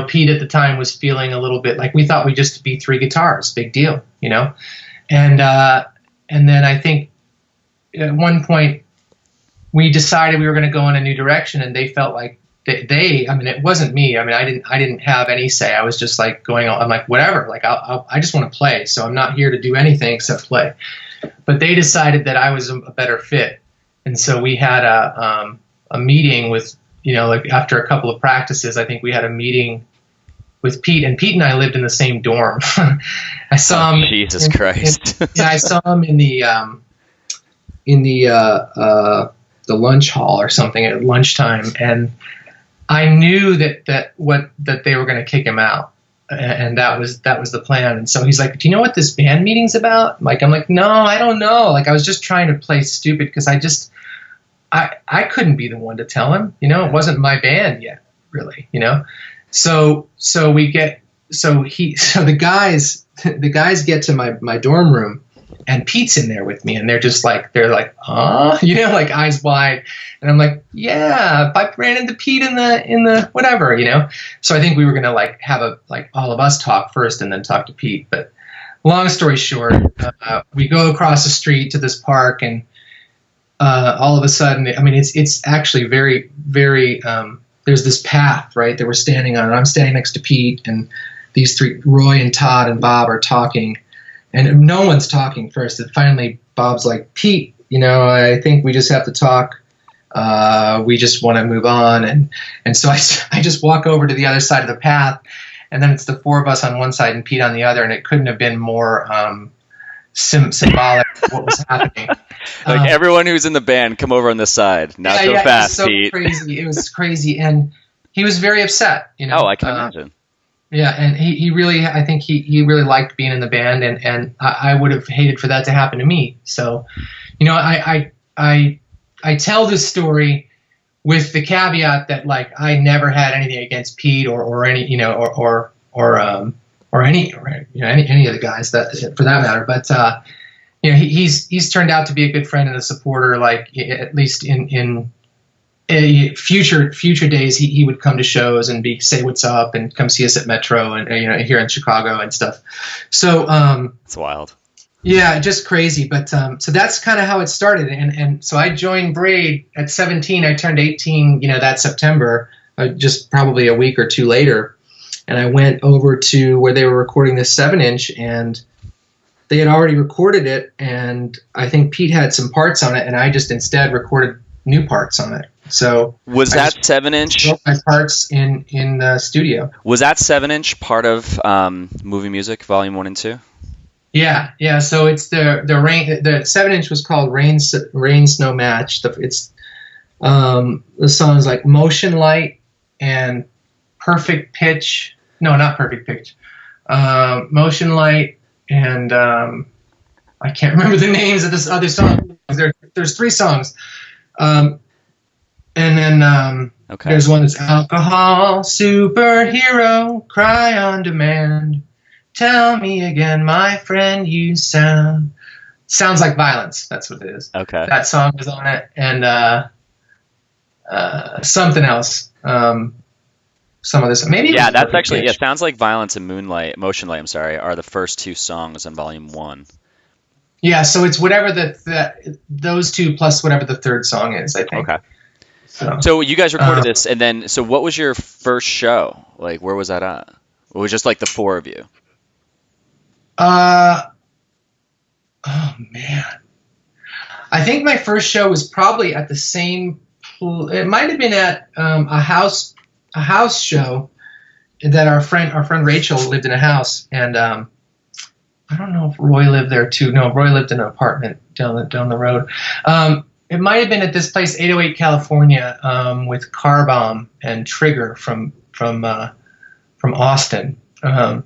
Pete at the time was feeling a little bit like, we thought we'd just be 3 guitars, big deal, And then I think, at one point, we decided we were going to go in a new direction, and they felt like it wasn't me. I didn't have any say. I was just like going on. I'm like, whatever. Like, I just want to play. So I'm not here to do anything except play. But they decided that I was a better fit, and so we had a meeting with, like after a couple of practices, I think we had a meeting with Pete, and Pete and I lived in the same dorm. I saw him. Jesus Christ. I saw him in the lunch hall or something at lunchtime, and I knew that they were going to kick him out, and that was the plan. And so he's like, "Do you know what this band meeting's about?" I'm like, "No, I don't know." Like, I was just trying to play stupid because I couldn't be the one to tell him. It wasn't my band yet, really. So the guys get to my dorm room. And Pete's in there with me, and they're like, huh? Like eyes wide. And I'm like, yeah, I ran into Pete in the whatever, So I think we were going to have all of us talk first and then talk to Pete. But long story short, we go across the street to this park, and all of a sudden, it's actually very, very, there's this path, right, that we're standing on, and I'm standing next to Pete, and these 3, Roy and Todd and Bob, are talking. And no one's talking first. And finally, Bob's like, Pete, I think we just have to talk. We just want to move on. And so I just walk over to the other side of the path. And then it's the 4 of us on one side and Pete on the other. And it couldn't have been more symbolic of what was happening. Everyone who's in the band, come over on this side. Not so fast, Pete. It was crazy. And he was very upset. Oh, I can imagine. Yeah, and he really, I think he really liked being in the band, and I would have hated for that to happen to me. So, I tell this story with the caveat that I never had anything against Pete or any any of the guys that for that matter. But he's turned out to be a good friend and a supporter. At least in future days, he would come to shows and say what's up and come see us at Metro and here in Chicago and stuff. So it's wild. Yeah, just crazy. But so that's kind of how it started. And so I joined Braid at 17. I turned 18, that September, just probably a week or two later. And I went over to where they were recording this 7-inch, and they had already recorded it. And I think Pete had some parts on it, and I just instead recorded new parts on it. So was that 7-inch? My parts in the studio. Was that 7-inch part of Movie Music Volume 1 and 2? Yeah. So it's the 7-inch was called Rain Snow Match. It's the songs like Motion Light and Perfect Pitch. No, not Perfect Pitch. Motion Light and I can't remember the names of this other song. There's 3 songs. And then Okay. there's one that's alcohol, superhero, cry on demand. Tell me again, my friend, you sounds like violence. That's what it is. Okay. That song is on it, and something else. Some of this, maybe. Yeah, that's actually, yeah, sounds like Violence and Motion Light, I'm sorry, are the first two songs on volume 1. Yeah, so it's whatever those two plus whatever the third song is, I think. Okay. So So you guys recorded this, and then, so what was your first show? Like, where was that at? It was just like the four of you. oh man, I think my first show was probably at the same. It might have been at a house show that our friend Rachel lived in a house, and I don't know if Roy lived there too. No, Roy lived in an apartment down the road. It might have been at this place, 808 California, with Car Bomb and Trigger from Austin, and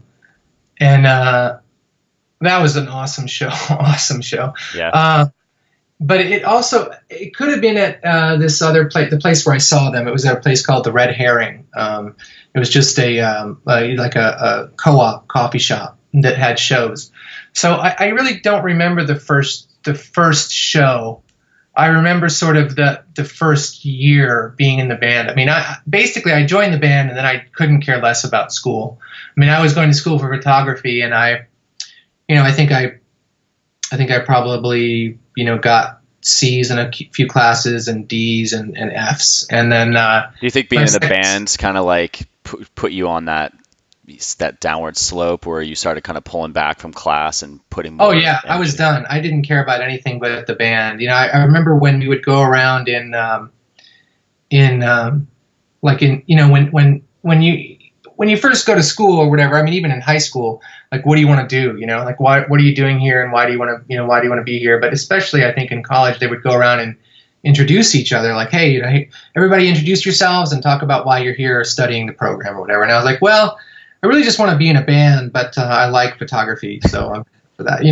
that was an awesome show. Awesome show. Yeah. But it could have been at this other place, the place where I saw them. It was at a place called the Red Herring. It was just like a co-op coffee shop that had shows. So I really don't remember the first show. I remember sort of the first year being in the band. I mean, I joined the band and then I couldn't care less about school. I mean, I was going to school for photography, and I think I probably got C's in a few classes and D's and F's, and then. Do you think being in the band kind of like put you on that downward slope where you started kind of pulling back from class and putting more? Oh yeah, I was done. I didn't care about anything but the band. I remember when we would go around when you first go to school or whatever. I mean, even in high school, like, what do you want to do? Like, what are you doing here, and why do you want to be here? But especially, I think in college, they would go around and introduce each other, like, hey, hey, everybody introduce yourselves and talk about why you're here studying the program or whatever. And I was like, well, I really just want to be in a band, but I like photography, so I'm for that,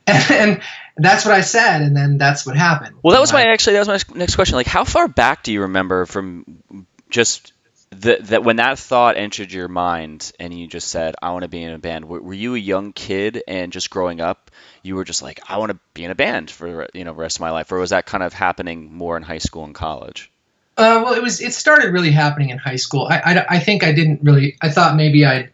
and that's what I said, and then that's what happened. Well, that was my next question. Like, how far back do you remember from just that when that thought entered your mind and you just said, I want to be in a band? Were you a young kid and just growing up, you were just like, I want to be in a band for the rest of my life? Or was that kind of happening more in high school and college? Well, it started really happening in high school. I think I thought maybe I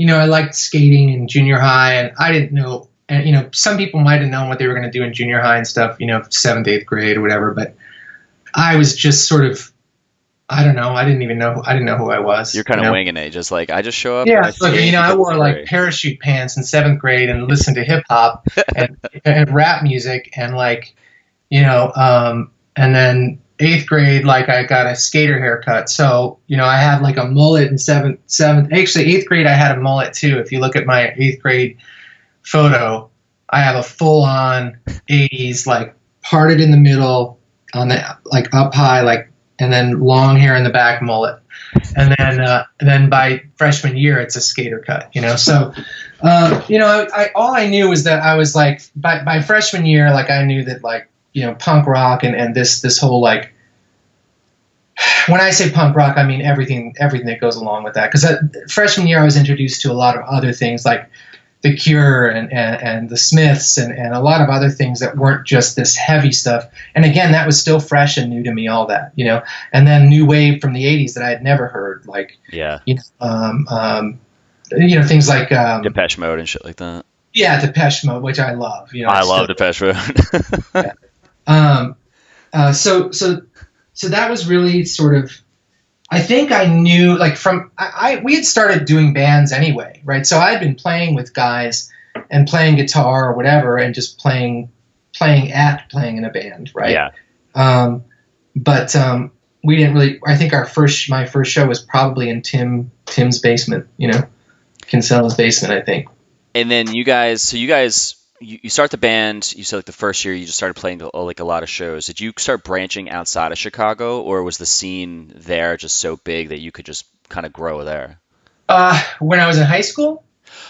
liked skating in junior high, and I didn't know, and some people might have known what they were going to do in junior high and stuff, 7th, 8th grade or whatever, but I was just sort of, I don't know. I didn't know who I was. You're kind of winging it, just like, I just show up. Yeah, I wore like parachute pants in 7th grade and listened to hip hop and rap music, and and then 8th grade, like, I got a skater haircut. So I had like a mullet in 7th. Actually, 8th grade I had a mullet too. If you look at my 8th grade photo, I have a full on 80s, like, parted in the middle, on the like up high, like. And then long hair in the back, mullet, and then by freshman year it's a skater cut. So all I knew was that I was like, by freshman year, like, I knew that, like, punk rock and this whole, like, when I say punk rock, I mean everything that goes along with that. Because freshman year I was introduced to a lot of other things, like The Cure and the Smiths and a lot of other things that weren't just this heavy stuff. And again, that was still fresh and new to me, all that, and then new wave from the 80s that I had never heard, like, things like Depeche Mode and shit like that. Yeah, Depeche Mode, which I love. I love Depeche Mode. Yeah. So that was really sort of, I think I knew, like, we had started doing bands anyway, right? So I had been playing with guys and playing guitar or whatever, and just playing in a band, right? Yeah. But we didn't really. I think my first show was probably in Tim's basement, Kinsella's basement, I think. And then you guys you start the band. You said, like, the first year you just started playing like a lot of shows. Did you start branching outside of Chicago, or was the scene there just so big that you could just kind of grow there? When I was in high school?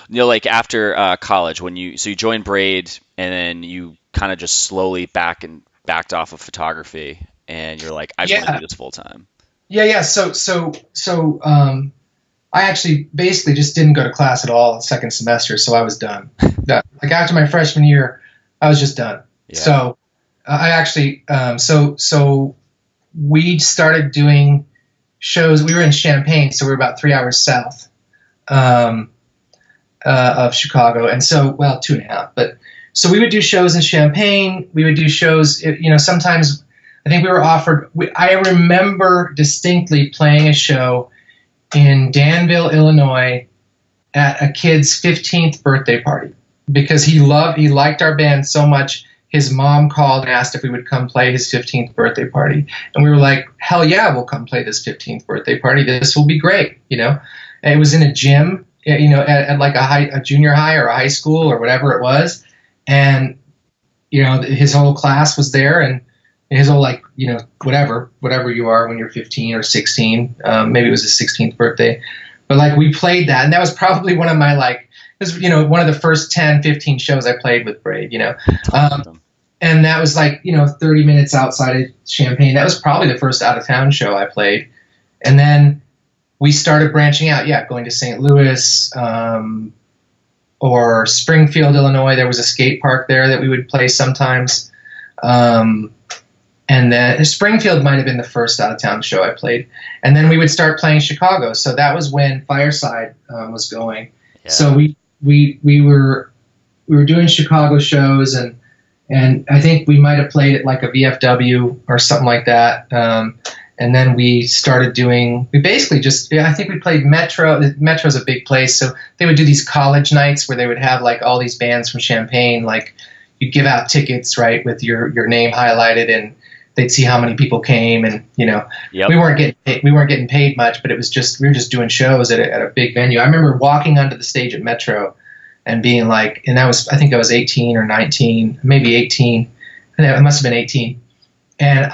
Like after college, when you joined Braid, and then you kind of just slowly backed off of photography, and you're like, I just want to do this full time? Yeah. I actually basically just didn't go to class at all second semester, so I was done. Like after my freshman year, I was just done. Yeah. So I actually, so we started doing shows. We were in Champaign, so we were about 3 hours south of Chicago, and so 2.5. But so we would do shows in Champaign. We would do shows. Sometimes I think we were offered. I remember distinctly playing a show in Danville, Illinois, at a kid's 15th birthday party because he liked our band so much. His mom called and asked if we would come play his 15th birthday party, and we were like, "Hell yeah, we'll come play this 15th birthday party. This will be great." And it was in a gym, at like a junior high or a high school or whatever it was, and his whole class was there, and his whole whatever you are when you're 15 or 16, maybe it was his 16th birthday, but we played that, and that was probably one of my it was one of the first 10, 15 shows I played with Braid, and that was 30 minutes outside of Champaign. That was probably the first out of town show I played, and then we started branching out, going to St. Louis or Springfield, Illinois. There was a skate park there that we would play sometimes. And then Springfield might have been the first out-of-town show I played. And then we would start playing Chicago. So that was when Fireside was going. Yeah. So we were doing Chicago shows, and I think we might have played at like a VFW or something like that. And then we started doing. We basically I think we played Metro. Metro's a big place, so they would do these college nights where they would have all these bands from Champaign. You'd give out tickets, right, with your name highlighted, and they'd see how many people came, and yep. we weren't getting paid much, but we were just doing shows at a big venue. I remember walking onto the stage at Metro and being and I think I was 18 or 19, maybe 18. It must have been 18, and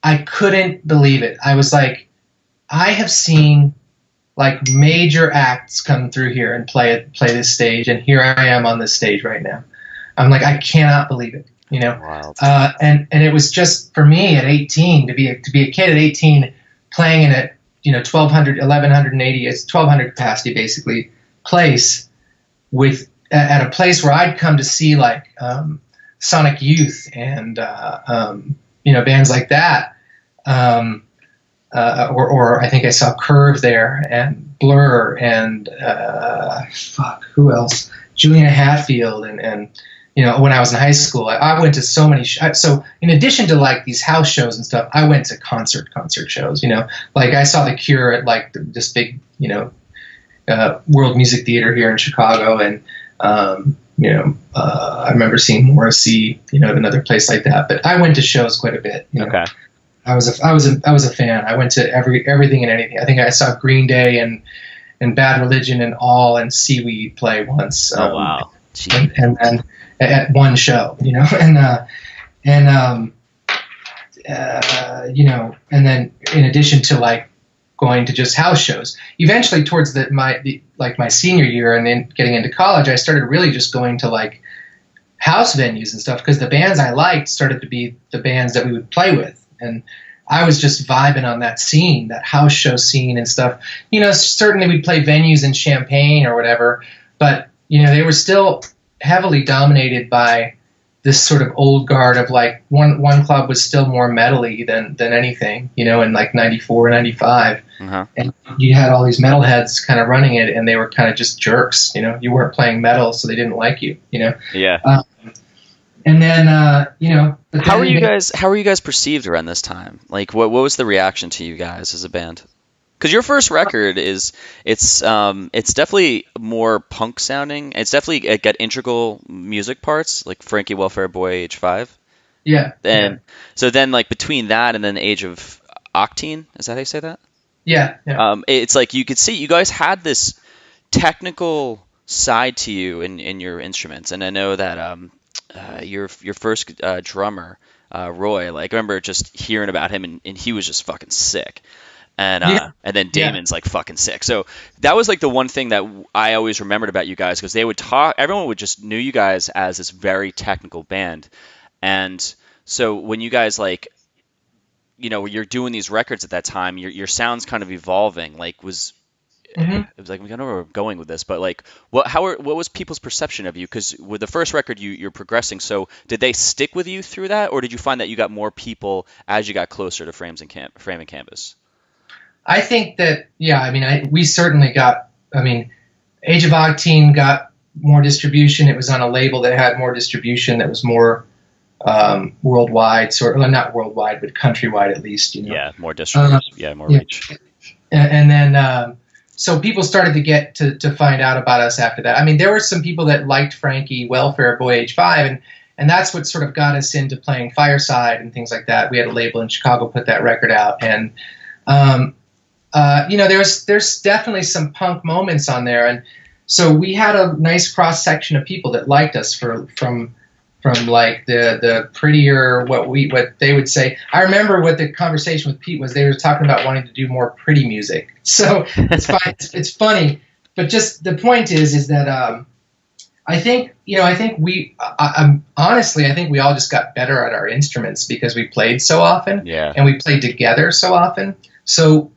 I couldn't believe it. I was like, I have seen major acts come through here and play this stage, and here I am on this stage right now. I'm like, I cannot believe it. Wow. And it was just for me at 18 to be a kid at 18 playing in a 1180, it's 1200 capacity basically place at a place where I'd come to see Sonic Youth and bands like that, or I think I saw Curve there and Blur and who else? Juliana Hatfield and when I was in high school, I went to so many. So in addition to these house shows and stuff, I went to concert shows. I saw The Cure at this big World Music Theater here in Chicago, and I remember seeing Morrissey, at another place like that. But I went to shows quite a bit. Okay. I was a fan. I went to everything and anything. I think I saw Green Day and Bad Religion and All and Seaweed play once. Oh wow! And then at one show, and then in addition to going to just house shows, eventually towards my senior year and then getting into college, I started really just going to house venues and stuff because the bands I liked started to be the bands that we would play with, and I was just vibing on that scene, that house show scene and stuff. Certainly we'd play venues in Champaign or whatever, but they were still heavily dominated by this sort of old guard of one club was still more metal-y than anything, in 94, 95. Uh-huh. And you had all these metalheads kind of running it, and they were kind of just jerks, you weren't playing metal, so they didn't like you, Yeah. And then, how were you guys perceived around this time? What was the reaction to you guys as a band? Because your first record it's definitely more punk sounding. It's definitely got integral music parts like Frankie Welfare Boy, Age 5. Yeah. So then between that and then the Age of Octane, is that how you say that? Yeah. It's you could see you guys had this technical side to you in your instruments, and I know that your first drummer Roy, I remember just hearing about him, and he was just fucking sick. And then Damon's fucking sick. So that was the one thing that I always remembered about you guys, because they would talk. Everyone would just knew you guys as this very technical band, and So when you guys like, you're doing these records at that time, your sound's kind of evolving. Like Hmm. it was like, I don't know where we're going with this, but like, what was people's perception of you? Because with the first record, you're progressing. So did they stick with you through that, or did you find that you got more people as you got closer to Frame and Canvas? I think that, yeah, I mean, we certainly got, I mean, Age of Octane got more distribution. It was on a label that had more distribution, that was more worldwide, well, not worldwide, but countrywide at least, Yeah, more distribution. Yeah, more reach. And then, so people started to get to find out about us after that. I mean, there were some people that liked Frankie Welfare Boy H5, and that's what sort of got us into playing Fireside and things like that. We had a label in Chicago put that record out, and there's definitely some punk moments on there, and so we had a nice cross section of people that liked us from like the prettier, what they would say. I remember what the conversation with Pete was. They were talking about wanting to do more pretty music. So it's fine. It's funny, but just the point is that I think honestly, I think we all just got better at our instruments because we played so often, and we played together so often. So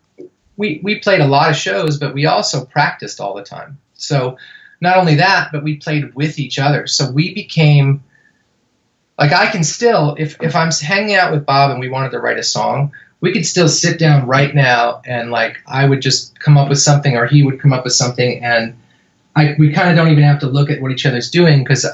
we played a lot of shows, but we also practiced all the time. So not only that, but we played with each other. So we became, like, I can still, if I'm hanging out with Bob and we wanted to write a song, we could still sit down right now and, like, I would just come up with something or he would come up with something, and we kind of don't even have to look at what each other's doing because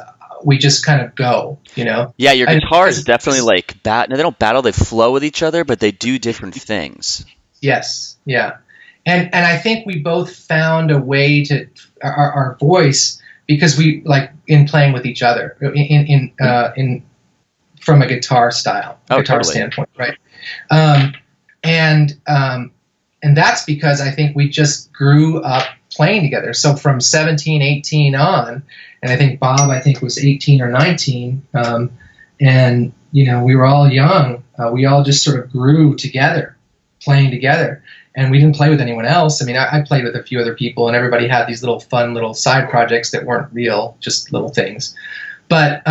we just kind of go, Yeah, your guitars definitely like no, they don't battle, they flow with each other, but they do different things. Yes, yeah. And I think we both found a way to our voice, because we, like, in playing with each other in from a guitar standpoint, right? And that's because I think we just grew up playing together. So from 17, 18 on, and I think Bob, was 18 or 19, and we were all young. We all just sort of grew together, playing together. And we didn't play with anyone else. I mean, I played with a few other people, and everybody had these little fun little side projects that weren't real, just little things. But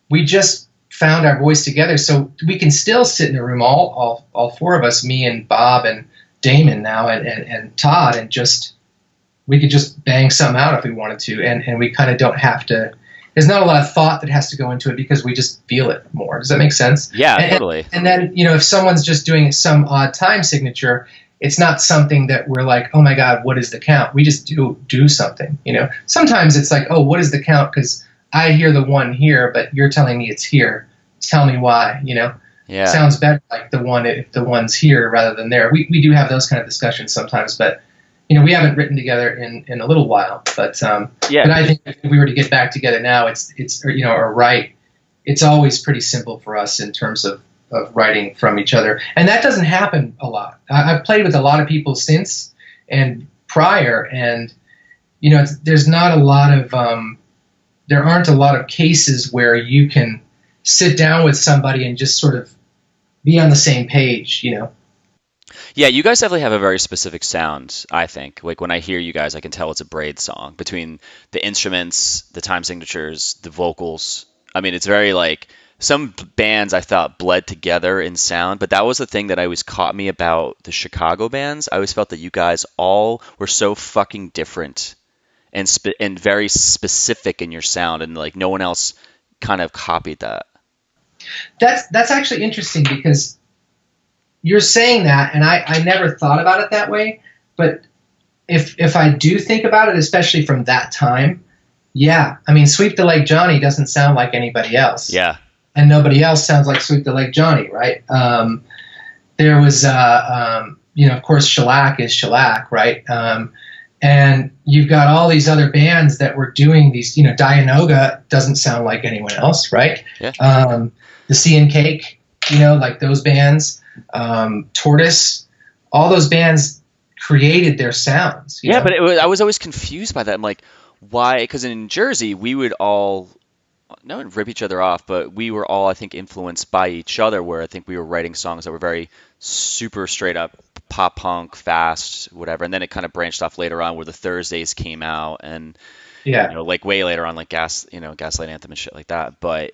we just found our voice together. So we can still sit in a room, all four of us, me and Bob and Damon now and Todd, and we could just bang something out if we wanted to. And we kind of don't have to. There's not a lot of thought that has to go into it because we just feel it more. Does that make sense? Yeah, totally. And then, if someone's just doing some odd time signature, it's not something that we're like, oh my God, what is the count? We just do something, Sometimes it's like, oh, what is the count? Because I hear the one here, but you're telling me it's here. Tell me why, Yeah. Sounds better like the one if the one's here rather than there. We do have those kind of discussions sometimes, but we haven't written together in a little while, but But I think if we were to get back together now, or write, it's always pretty simple for us in terms of writing from each other, and that doesn't happen a lot. I've played with a lot of people since and prior, and there's not a lot of there aren't a lot of cases where you can sit down with somebody and just sort of be on the same page, Yeah, you guys definitely have a very specific sound, I think. Like, when I hear you guys, I can tell it's a Braid song. Between the instruments, the time signatures, the vocals. I mean, it's very, like, some bands I thought bled together in sound, but that was the thing that always caught me about the Chicago bands. I always felt that you guys all were so fucking different and very specific in your sound, and, like, no one else kind of copied that. That's actually interesting because you're saying that, and I never thought about it that way, but if I do think about it, especially from that time, yeah. I mean, Sweep the Lake Johnny doesn't sound like anybody else. Yeah. And nobody else sounds like Sweep the Lake Johnny, right? There was, of course, Shellac is Shellac, right? And you've got all these other bands that were doing these, Dianoga doesn't sound like anyone else, right? Yeah. The Sea and Cake, like those bands. Tortoise, all those bands created their sounds. Yeah, but I was always confused by that. I'm like, why? Because in Jersey, we would all not rip each other off, but we were all, I think, influenced by each other, where I think we were writing songs that were very super straight up pop punk, fast, whatever. And then it kind of branched off later on where the Thursdays came out. And Yeah. Like way later on, like Gaslight Anthem and shit like that. But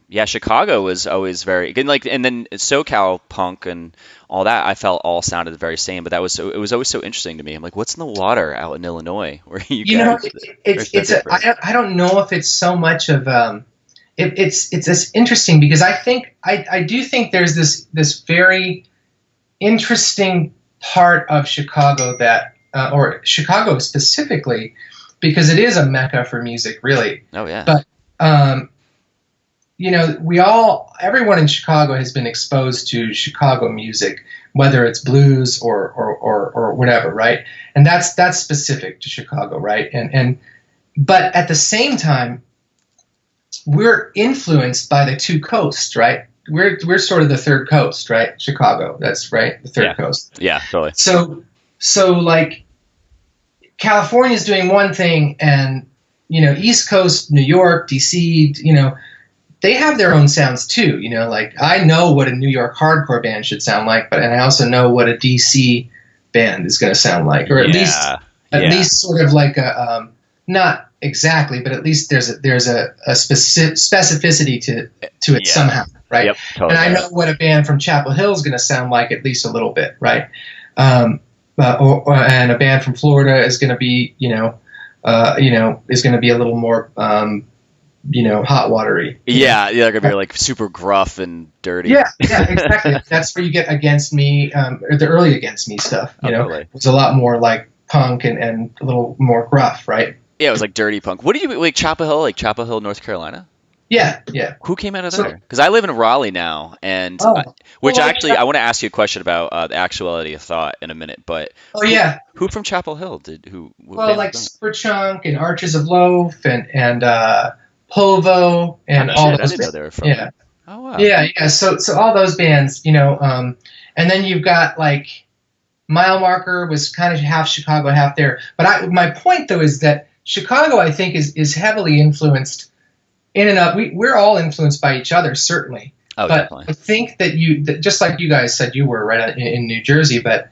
yeah, Chicago was always very good. Like, and then SoCal punk and all that, I felt all sounded very same. But it was always so interesting to me. I'm like, what's in the water out in Illinois where you guys are so different? I don't know if it's so much of it's this interesting because I do think there's this very interesting part of Chicago that or Chicago specifically, because it is a mecca for music, really. Oh yeah. But everyone in Chicago has been exposed to Chicago music, whether it's blues or whatever, right? And that's specific to Chicago, right? But at the same time, we're influenced by the two coasts, right? We're sort of the third coast, right? Chicago, that's right, the third coast. Yeah, totally. So like California's doing one thing, and East Coast, New York, DC, they have their own sounds too. Like I know what a New York hardcore band should sound like, and I also know what a DC band is going to sound like, or at least sort of like a not exactly, but at least there's a specificity to it somehow, right? Yep, totally. And I know what a band from Chapel Hill is going to sound like at least a little bit, right? And a band from Florida is going to be, is going to be a little more, hot watery. Yeah, they're gonna be like super gruff and dirty. Yeah, exactly. That's where you get Against Me, or the early Against Me stuff. Totally. It was a lot more like punk and a little more gruff, right? Yeah, it was like dirty punk. What did you like Chapel Hill, North Carolina? Yeah. Who came out of there? Because I live in Raleigh now, and I want to ask you a question about the actuality of thought in a minute. But who from Chapel Hill like Superchunk and Arches of Loaf and Povo and all those. I didn't know they were from. Yeah. Oh wow. Yeah. So all those bands, and then you've got like Mile Marker was kind of half Chicago, half there. But my point though is that Chicago, I think, is heavily influenced. In and up, we're all influenced by each other, certainly. Oh, but definitely. I think that just like you guys said you were right in New Jersey, but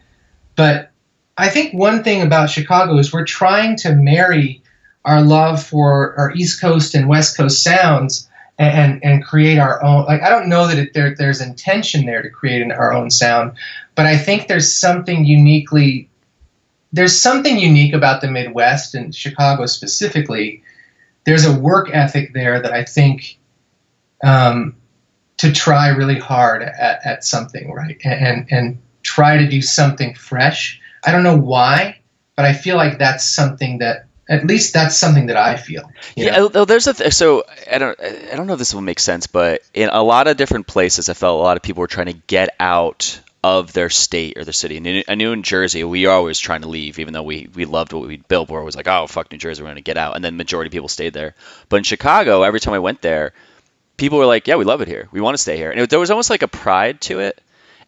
I think one thing about Chicago is we're trying to marry our love for our East Coast and West Coast sounds and create our own. Like I don't know that there's intention there to create our own sound, but I think there's something unique about the Midwest and Chicago specifically. There's a work ethic there that I think to try really hard at something, right? And try to do something fresh. I don't know why, but I feel like that's something that I feel. So I don't know if this will make sense, but in a lot of different places, I felt a lot of people were trying to get out of their state or their city. And I knew in Jersey, we are always trying to leave, even though we loved what we built. We're always like, oh, fuck New Jersey, we're going to get out. And then majority of people stayed there. But in Chicago, every time I went there, people were like, yeah, we love it here. We want to stay here. And there was almost like a pride to it.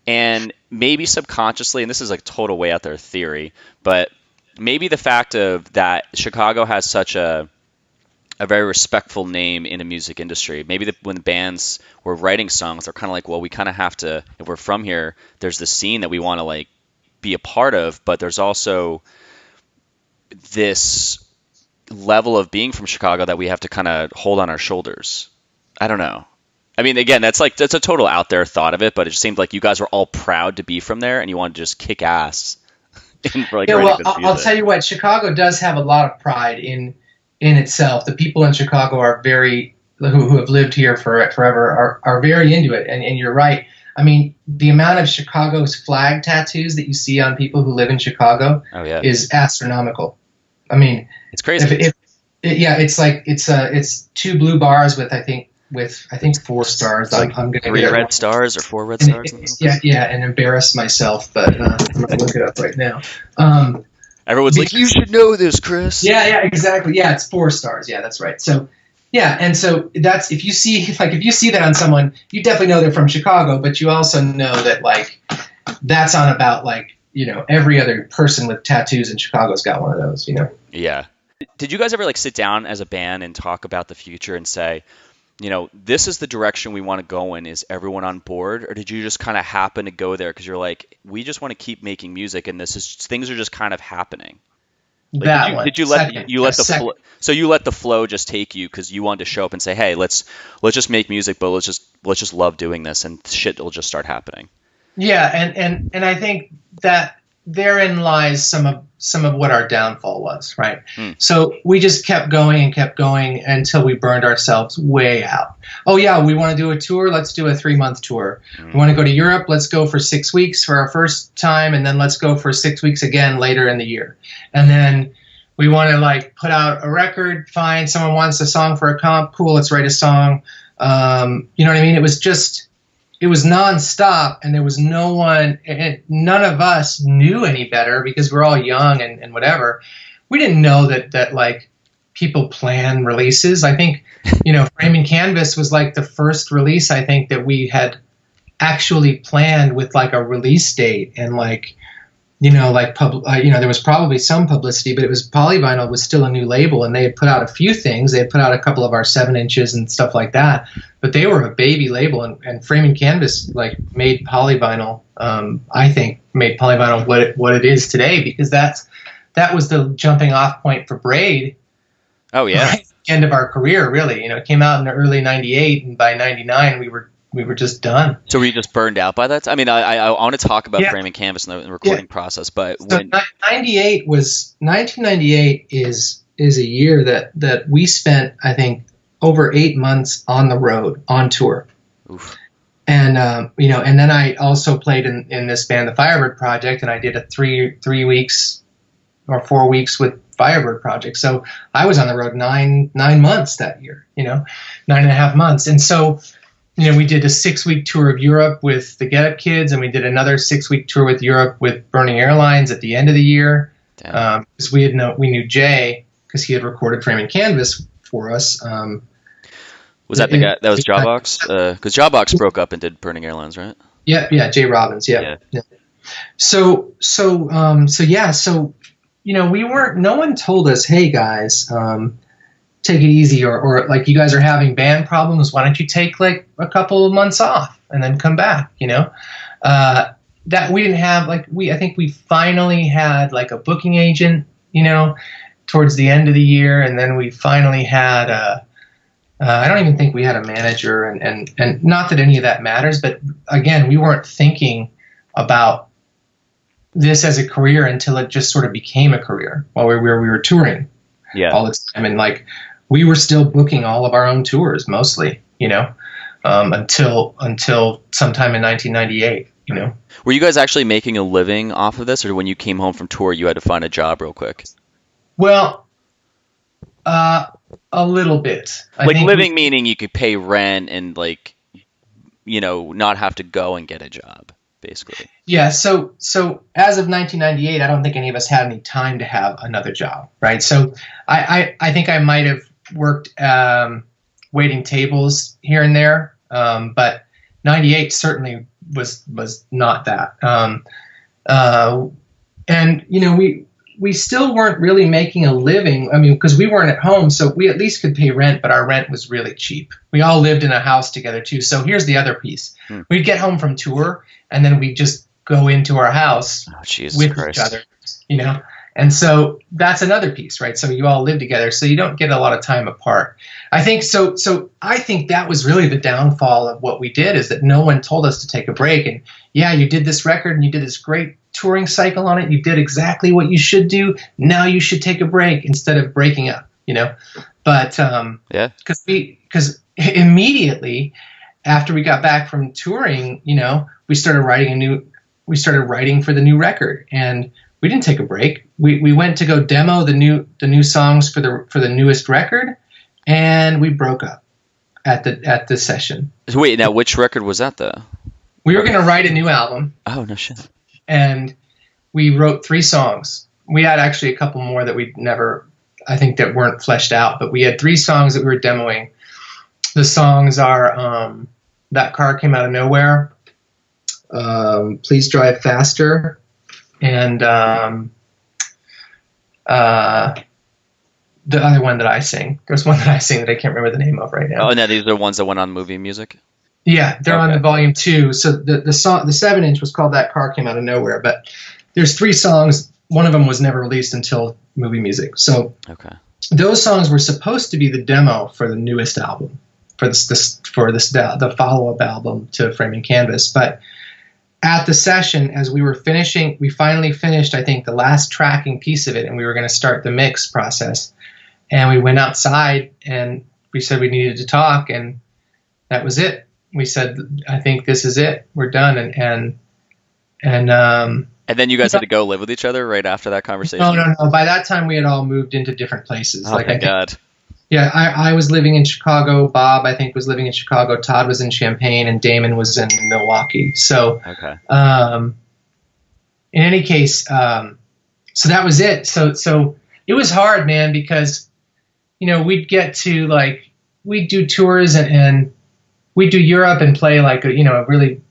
And maybe subconsciously, and this is like total way out there theory, but maybe the fact of that Chicago has such a very respectful name in the music industry. Maybe when the bands were writing songs, they're kind of like, well, we kind of have to, if we're from here, there's the scene that we want to like be a part of, but there's also this level of being from Chicago that we have to kind of hold on our shoulders. I don't know. I mean, again, that's a total out there thought of it, but it just seemed like you guys were all proud to be from there and you wanted to just kick ass. I'll tell you what, Chicago does have a lot of pride in itself. The people in Chicago are who have lived here forever are very into it. And you're right. I mean, the amount of Chicago's flag tattoos that you see on people who live in Chicago is astronomical. I mean, it's crazy. It's two blue bars with I think 4 stars. I'm going to 3 red stars or 4 red stars. And embarrass myself, but I'm going to look it up right now. Everyone's like, you should know this, Chris. Yeah, exactly. Yeah, it's 4 stars. Yeah, that's right. So, yeah, and so that's if you see that on someone, you definitely know they're from Chicago, but you also know that like that's on about like every other person with tattoos in Chicago's got one of those. Yeah. Did you guys ever like sit down as a band and talk about the future and say, this is the direction we want to go in? Is everyone on board? Or did you just kind of happen to go there because you're like, we just want to keep making music and things are just kind of happening? Like, That one. Did you let the flow? So you let the flow just take you because you wanted to show up and say, "Hey, let's just make music, but let's just love doing this, and shit will just start happening." Yeah, and I think that therein lies some of what our downfall was, right? So we just kept going until we burned ourselves way out. Oh yeah, we want to do a tour, let's do a 3-month tour. We want to go to Europe, let's go for 6 weeks for our first time, and then let's go for 6 weeks again later in the year. And then we want to like put out a record, fine, someone wants a song for a comp, cool, let's write a song. You know what I mean? It was nonstop, and there was no one, and none of us knew any better because we're all young and whatever. We didn't know that like people plan releases. I think, Framing Canvas was like the first release I think that we had actually planned with like a release date and like, there was probably some publicity, but it was Polyvinyl was still a new label, and they had put out a few things. They had put out a couple of our 7 inches and stuff like that, but they were a baby label, and Framing Canvas like made Polyvinyl. I think made Polyvinyl what it is today, because that was the jumping off point for Braid. Oh yeah, right at the end of our career, really. It came out in the early '98, and by '99 we were just done. So were you just burned out by that? I mean, I want to talk about Framing Canvas and the recording process, but so 1998 is a year that we spent, I think, over 8 months on the road on tour. Oof. And and then I also played in this band, the Firebird Project, and I did a 3 weeks or 4 weeks with Firebird Project. So I was on the road 9 months that year, 9.5 months, and so. We did a 6-week tour of Europe with the Get Up Kids, and we did another 6-week tour with Europe with Burning Airlines at the end of the year. Because we knew Jay because he had recorded Framing Canvas for us. Was that the guy that was Jawbox? Because Jawbox broke up and did Burning Airlines, right? Yeah, Jay Robbins, yeah. So we weren't. No one told us, hey guys. Take it easy, or like you guys are having band problems, why don't you take like a couple of months off and then come back, that we didn't have. Like I think we finally had like a booking agent, towards the end of the year, and then we finally had I don't even think we had a manager, and not that any of that matters, but again, we weren't thinking about this as a career until it just sort of became a career while we were touring all the time, and like we were still booking all of our own tours mostly, until sometime in 1998, Were you guys actually making a living off of this, or when you came home from tour, you had to find a job real quick? Well, a little bit. Living meaning you could pay rent and not have to go and get a job, basically. Yeah. So as of 1998, I don't think any of us had any time to have another job, right? So I think I might have worked waiting tables here and there, but 98 certainly was not that. And we still weren't really making a living. I mean, because we weren't at home, so we at least could pay rent, but our rent was really cheap. We all lived in a house together too. So here's the other piece: we'd get home from tour, and then we'd just go into our house with each other, And so that's another piece, right? So you all live together, so you don't get a lot of time apart. I think so. So I think that was really the downfall of what we did, is that no one told us to take a break. And yeah, you did this record and you did this great touring cycle on it. You did exactly what you should do. Now you should take a break instead of breaking up, But because immediately after we got back from touring, we started writing for the new record, and we didn't take a break. We went to go demo the new songs for the newest record, and we broke up at the session. So wait, now which record was that though? We were going to write a new album. Oh no shit! And we wrote 3 songs. We had actually a couple more that we'd never, I think, that weren't fleshed out. But we had 3 songs that we were demoing. The songs are "That Car Came Out of Nowhere," "Please Drive Faster," and the other one that I sing. There's one that I sing that I can't remember the name of right now. Oh, no, these are the ones that went on movie music? Yeah, they're on the volume 2. So the song, the 7-inch was called "That Car Came Out of Nowhere," but there's 3 songs one of them was never released until movie music. So Okay. those songs were supposed to be the demo for the newest album, for the follow-up album to Framing Canvas. But at the session, as we were finishing, we finally finished, I think, the last tracking piece of it, and we were going to start the mix process. And we went outside, and we said we needed to talk, and that was it. We said, I think this is it. We're done. And then you guys had to go live with each other right after that conversation? No. By that time, we had all moved into different places. Oh, my God. Yeah, I was living in Chicago. Bob, I think, was living in Chicago. Todd was in Champaign, and Damon was in Milwaukee. So, okay. In any case, so that was it. So it was hard, man, because, we'd get to, like, we'd do tours and we'd do Europe and play, like, really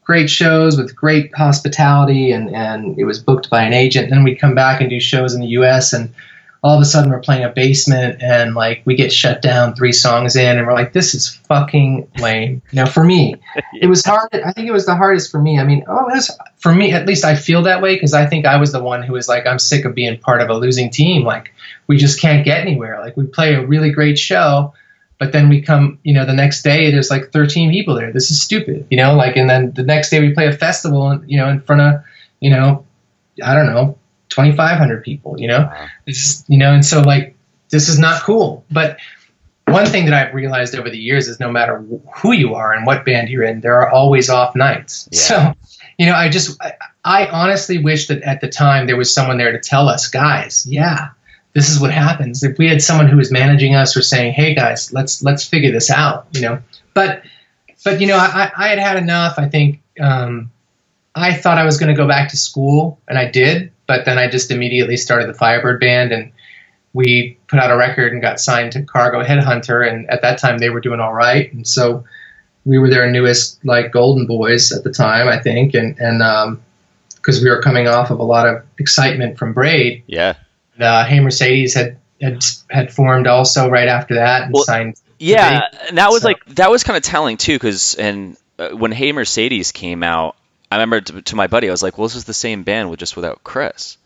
great shows with great hospitality, and it was booked by an agent. Then we'd come back and do shows in the U.S., and all of a sudden we're playing a basement, and like we get shut down 3 songs in, and we're like, this is fucking lame. For me, it was hard. I think it was the hardest for me. I mean, for me, at least I feel that way, because I think I was the one who was like, I'm sick of being part of a losing team. Like, we just can't get anywhere. Like, we play a really great show, but then we come, the next day there's like 13 people there. This is stupid, and then the next day we play a festival, in front of, I don't know, 2,500 people, and so, like, this is not cool. But one thing that I've realized over the years is no matter who you are and what band you're in, there are always off nights. Yeah. So, I honestly wish that at the time there was someone there to tell us, guys, yeah, this is what happens. If we had someone who was managing us or saying, hey guys, let's figure this out, but I had enough. I think, I thought I was going to go back to school, and I did. But then I just immediately started the Firebird band, and we put out a record and got signed to Cargo Headhunter. And at that time they were doing all right. And so we were their newest, like, golden boys at the time, I think. And because we were coming off of a lot of excitement from Braid. Yeah. Hey Mercedes had formed also right after that and signed. Yeah. And that was that was kind of telling too. When Hey Mercedes came out, I remember to my buddy, I was like, well, this is the same band without Chris.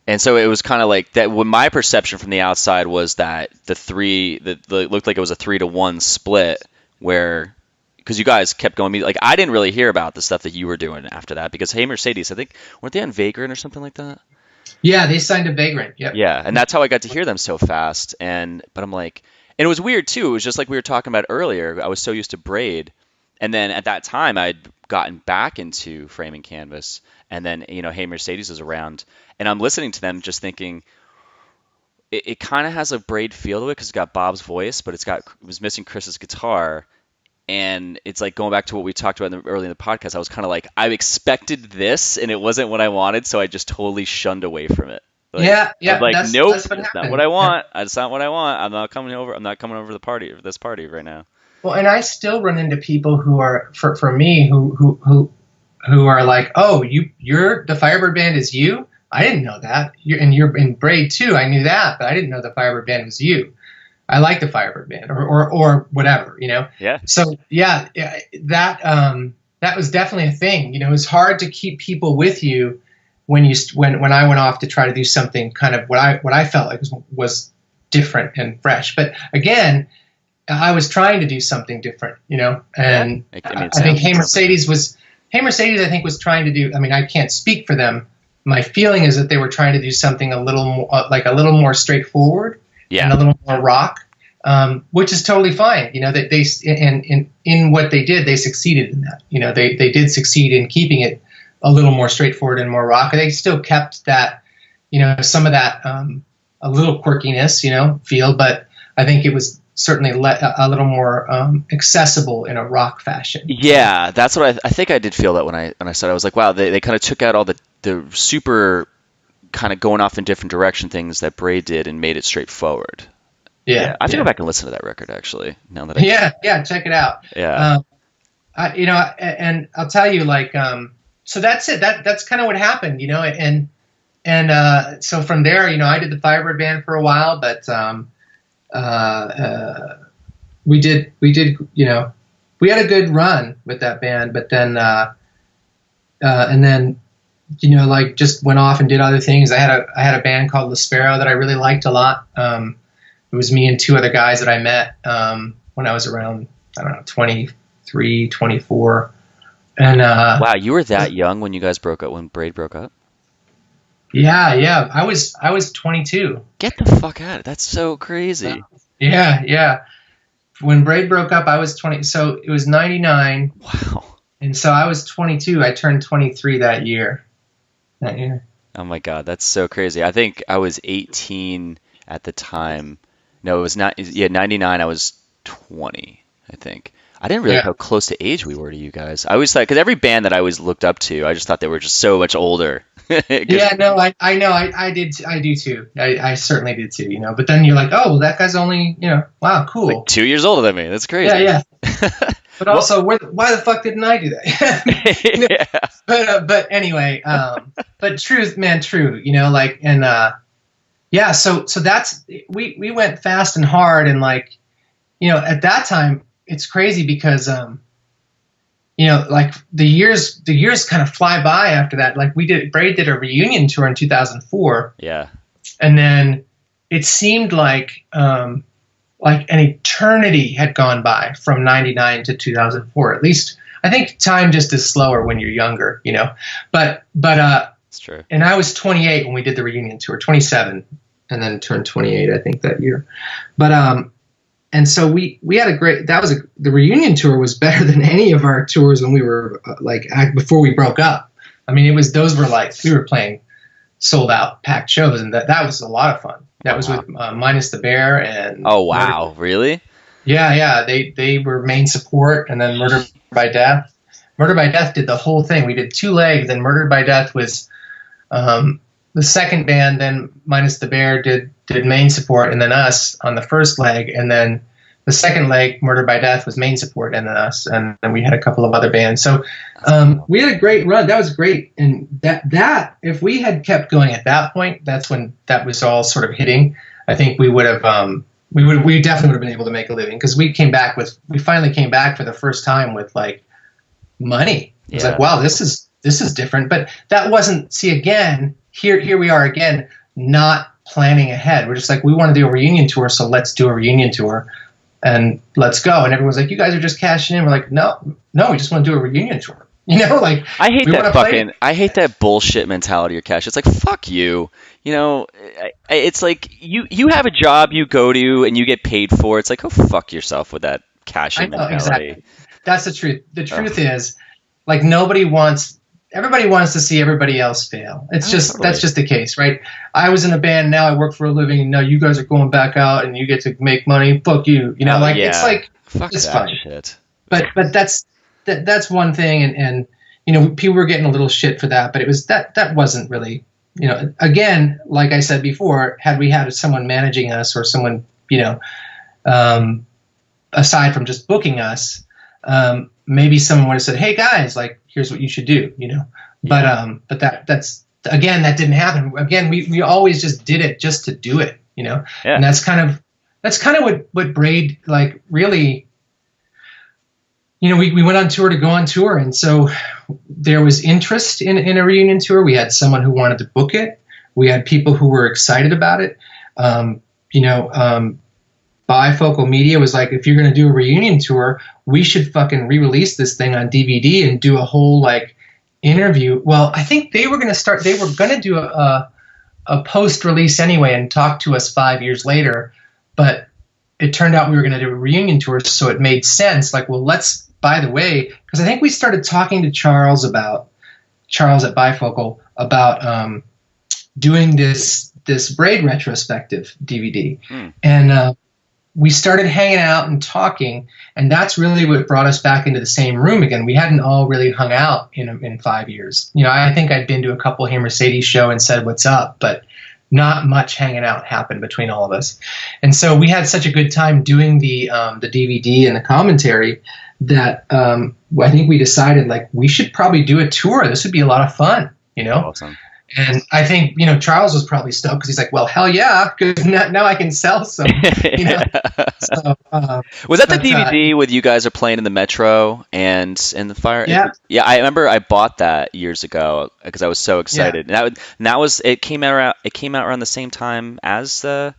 And so it was kind of like that. When my perception from the outside was that it looked like it was a 3-to-1 split, where, because you guys kept going, like, I didn't really hear about the stuff that you were doing after that, because Hey Mercedes, I think, weren't they on Vagrant or something like that? Yeah, they signed to Vagrant. Yep. Yeah. And that's how I got to hear them so fast. But I'm like, and it was weird too. It was just like we were talking about earlier. I was so used to Braid. And then at that time, I'd gotten back into Framing Canvas, and then, Hey Mercedes is around, and I'm listening to them just thinking, it kind of has a Braid feel to it, because it's got Bob's voice, but it was missing Chris's guitar, and it's like going back to what we talked about early in the podcast. I was kind of like, I expected this, and it wasn't what I wanted, so I just totally shunned away from it. Like, yeah. I was like, nope, that's not what I want. Yeah. That's not what I want. I'm not coming over to this party right now. Well, and I still run into people who are, for me, who are like, oh, you're the Firebird band is you? I didn't know that. You're in Braid too. I knew that, but I didn't know the Firebird band was you. I like the Firebird band, or whatever, Yeah. So yeah, that was definitely a thing. It was hard to keep people with you when I went off to try to do something kind of what I felt like was different and fresh. But again, I was trying to do something different, and I think Hey Mercedes, I think, was trying to do, I mean, I can't speak for them. My feeling is that they were trying to do something a little more straightforward, and a little more rock, which is totally fine. That they in what they did, they succeeded in that. They did succeed in keeping it a little more straightforward and more rock. They still kept that, some of that, a little quirkiness, feel, but I think it was certainly a little more accessible in a rock fashion. Yeah, that's what I think I did feel that when I said, I was like, wow, they kind of took out all the super kind of going off in different direction things that Braid did and made it straightforward. Yeah. I have to go back and listen to that record, actually. Now that yeah, check it out. Yeah. And I'll tell you, like, so that's it. That's kind of what happened, and so from there, I did the Firebird band for a while, but we did, we had a good run with that band, but then, and then like just went off and did other things. I had a band called the Sparrow that I really liked a lot. It was me and two other guys that I met when I was around, I don't know, 23, 24. And wow, you were that young when you guys broke up, when Braid broke up? Yeah. I was 22. Get the fuck out. That's so crazy. Yeah. When Braid broke up, I was 20. So it was 99. Wow. And so I was 22. I turned 23 that year. Oh my God, that's so crazy. I think I was 18 at the time. No, it was not. Yeah, 99. I was 20, I think. I didn't realize how close to age we were to you guys. I always thought, because every band that I always looked up to, I just thought they were just so much older. Yeah, no, I know, I do too. I certainly did too, But then you're like, oh, well, that guy's only, wow, cool. Like 2 years older than me. That's crazy. Yeah. But also, why the fuck didn't I do that? Yeah. But anyway, but truth, man, true. Yeah. So that's we went fast and hard, and at that time it's crazy because like the years kind of fly by after that. Like Braid did a reunion tour in 2004. Yeah. And then it seemed like an eternity had gone by from 99 to 2004. At least I think time just is slower when you're younger, but it's true. And I was 28 when we did the reunion tour, 27, and then turned 28, I think, that year. But, and so we had the reunion tour was better than any of our tours when we were before we broke up. I mean, we were playing sold out packed shows, and that was a lot of fun. That was with Minus the Bear and. Oh, wow. Really? Yeah. They were main support, and then Murder by Death. Murder by Death did the whole thing. We did 2 legs, and Murder by Death was the second band. Then Minus the Bear did main support, and then us on the first leg, and then the second leg, Murder by Death, was main support, and then us, and then we had a couple of other bands. So we had a great run. That was great, and that if we had kept going at that point, that's when that was all sort of hitting. I think we would have we definitely would have been able to make a living, because we finally came back for the first time with money. It was like, wow, this is different. But that wasn't. See, again, here we are again, not planning ahead. We're just like, we want to do a reunion tour, so let's do a reunion tour. And let's go. And everyone's like, you guys are just cashing in. We're like, no, we just want to do a reunion tour. I hate that bullshit mentality of cash. It's like, fuck you. It's like you have a job you go to and you get paid for. It's like, go fuck yourself with that cash in mentality. Exactly. That's the truth. The truth is, everybody wants to see everybody else fail. It's that's just the case, right? I was in a band, now I work for a living, and now you guys are going back out and you get to make money. Fuck you. It's like, fuck it's that fun. Shit. But that's one thing, and people were getting a little shit for that, but it was that wasn't really, again, like I said before, had we had someone managing us or someone, aside from just booking us, maybe someone would have said, hey guys, here's what you should do, but that's again, that didn't happen. Again, we always just did it just to do it, and that's kind of what Braid, really, we went on tour to go on tour. And so there was interest in a reunion tour. We had someone who wanted to book it. We had people who were excited about it. Bifocal Media was like, if you're going to do a reunion tour, we should fucking re-release this thing on DVD and do a whole interview. Well, I think they were going to do a post-release anyway and talk to us 5 years later. But it turned out we were going to do a reunion tour, so it made sense. By the way, because I think we started talking to Charles at Bifocal about doing this Braid retrospective DVD. And we started hanging out and talking, and that's really what brought us back into the same room again. We hadn't all really hung out in 5 years. I think I'd been to a couple Hey Mercedes show and said what's up, but not much hanging out happened between all of us. And so we had such a good time doing the DVD and the commentary that I think we decided we should probably do a tour. This would be a lot of fun, Awesome. And I think, Charles was probably stoked because he's like, well, hell yeah, because now I can sell some, you know. So, Was that the DVD with you guys are playing in the Metro and in the fire? Yeah. Yeah, I remember I bought that years ago because I was so excited. Yeah. And that was it came out around the same time as the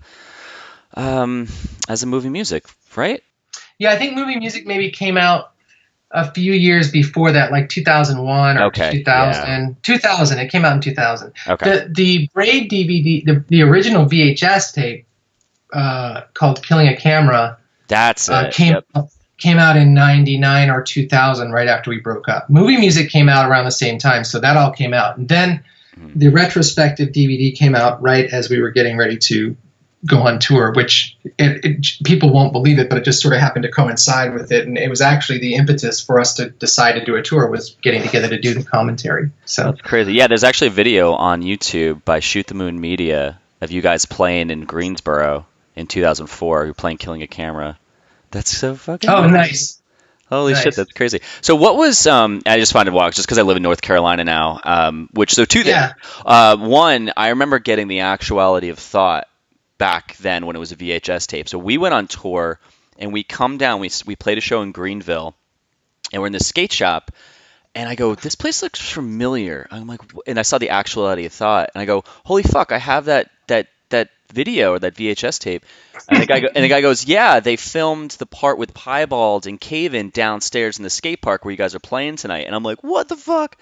movie music, right? Yeah, I think movie music maybe came out a few years before that, like 2001 or Okay, 2000. yeah. 2000, it came out in 2000. Okay. The Braid DVD, the original VHS tape called Killing a Camera, That's it. came out in 99 or 2000, right after we broke up. Movie music came out around the same time, so that all came out. And then the retrospective DVD came out right as we were getting ready to go on tour, which people won't believe it, but it just sort of happened to coincide with it. And it was actually the impetus for us to decide to do a tour, was getting together to do the commentary. So that's crazy. Yeah, there's actually a video on YouTube by Shoot the Moon Media of you guys playing in Greensboro in 2004. You're playing Killing a Camera. That's so fucking nice. Holy nice. Shit, that's crazy. So what was I just wanted to walk just because I live in North Carolina now. Two things. One, I remember getting The Actuality of Thought back then when it was a VHS tape. So we went on tour and we come down. We played a show in Greenville, and we're in the skate shop. And I go, this place looks familiar. I'm like, and I saw The Actuality of Thought, and I go, holy fuck, I have that video or that VHS tape. And the guy goes, yeah, they filmed the part with Piebald and Caven downstairs in the skate park where you guys are playing tonight. And I'm like, what the fuck?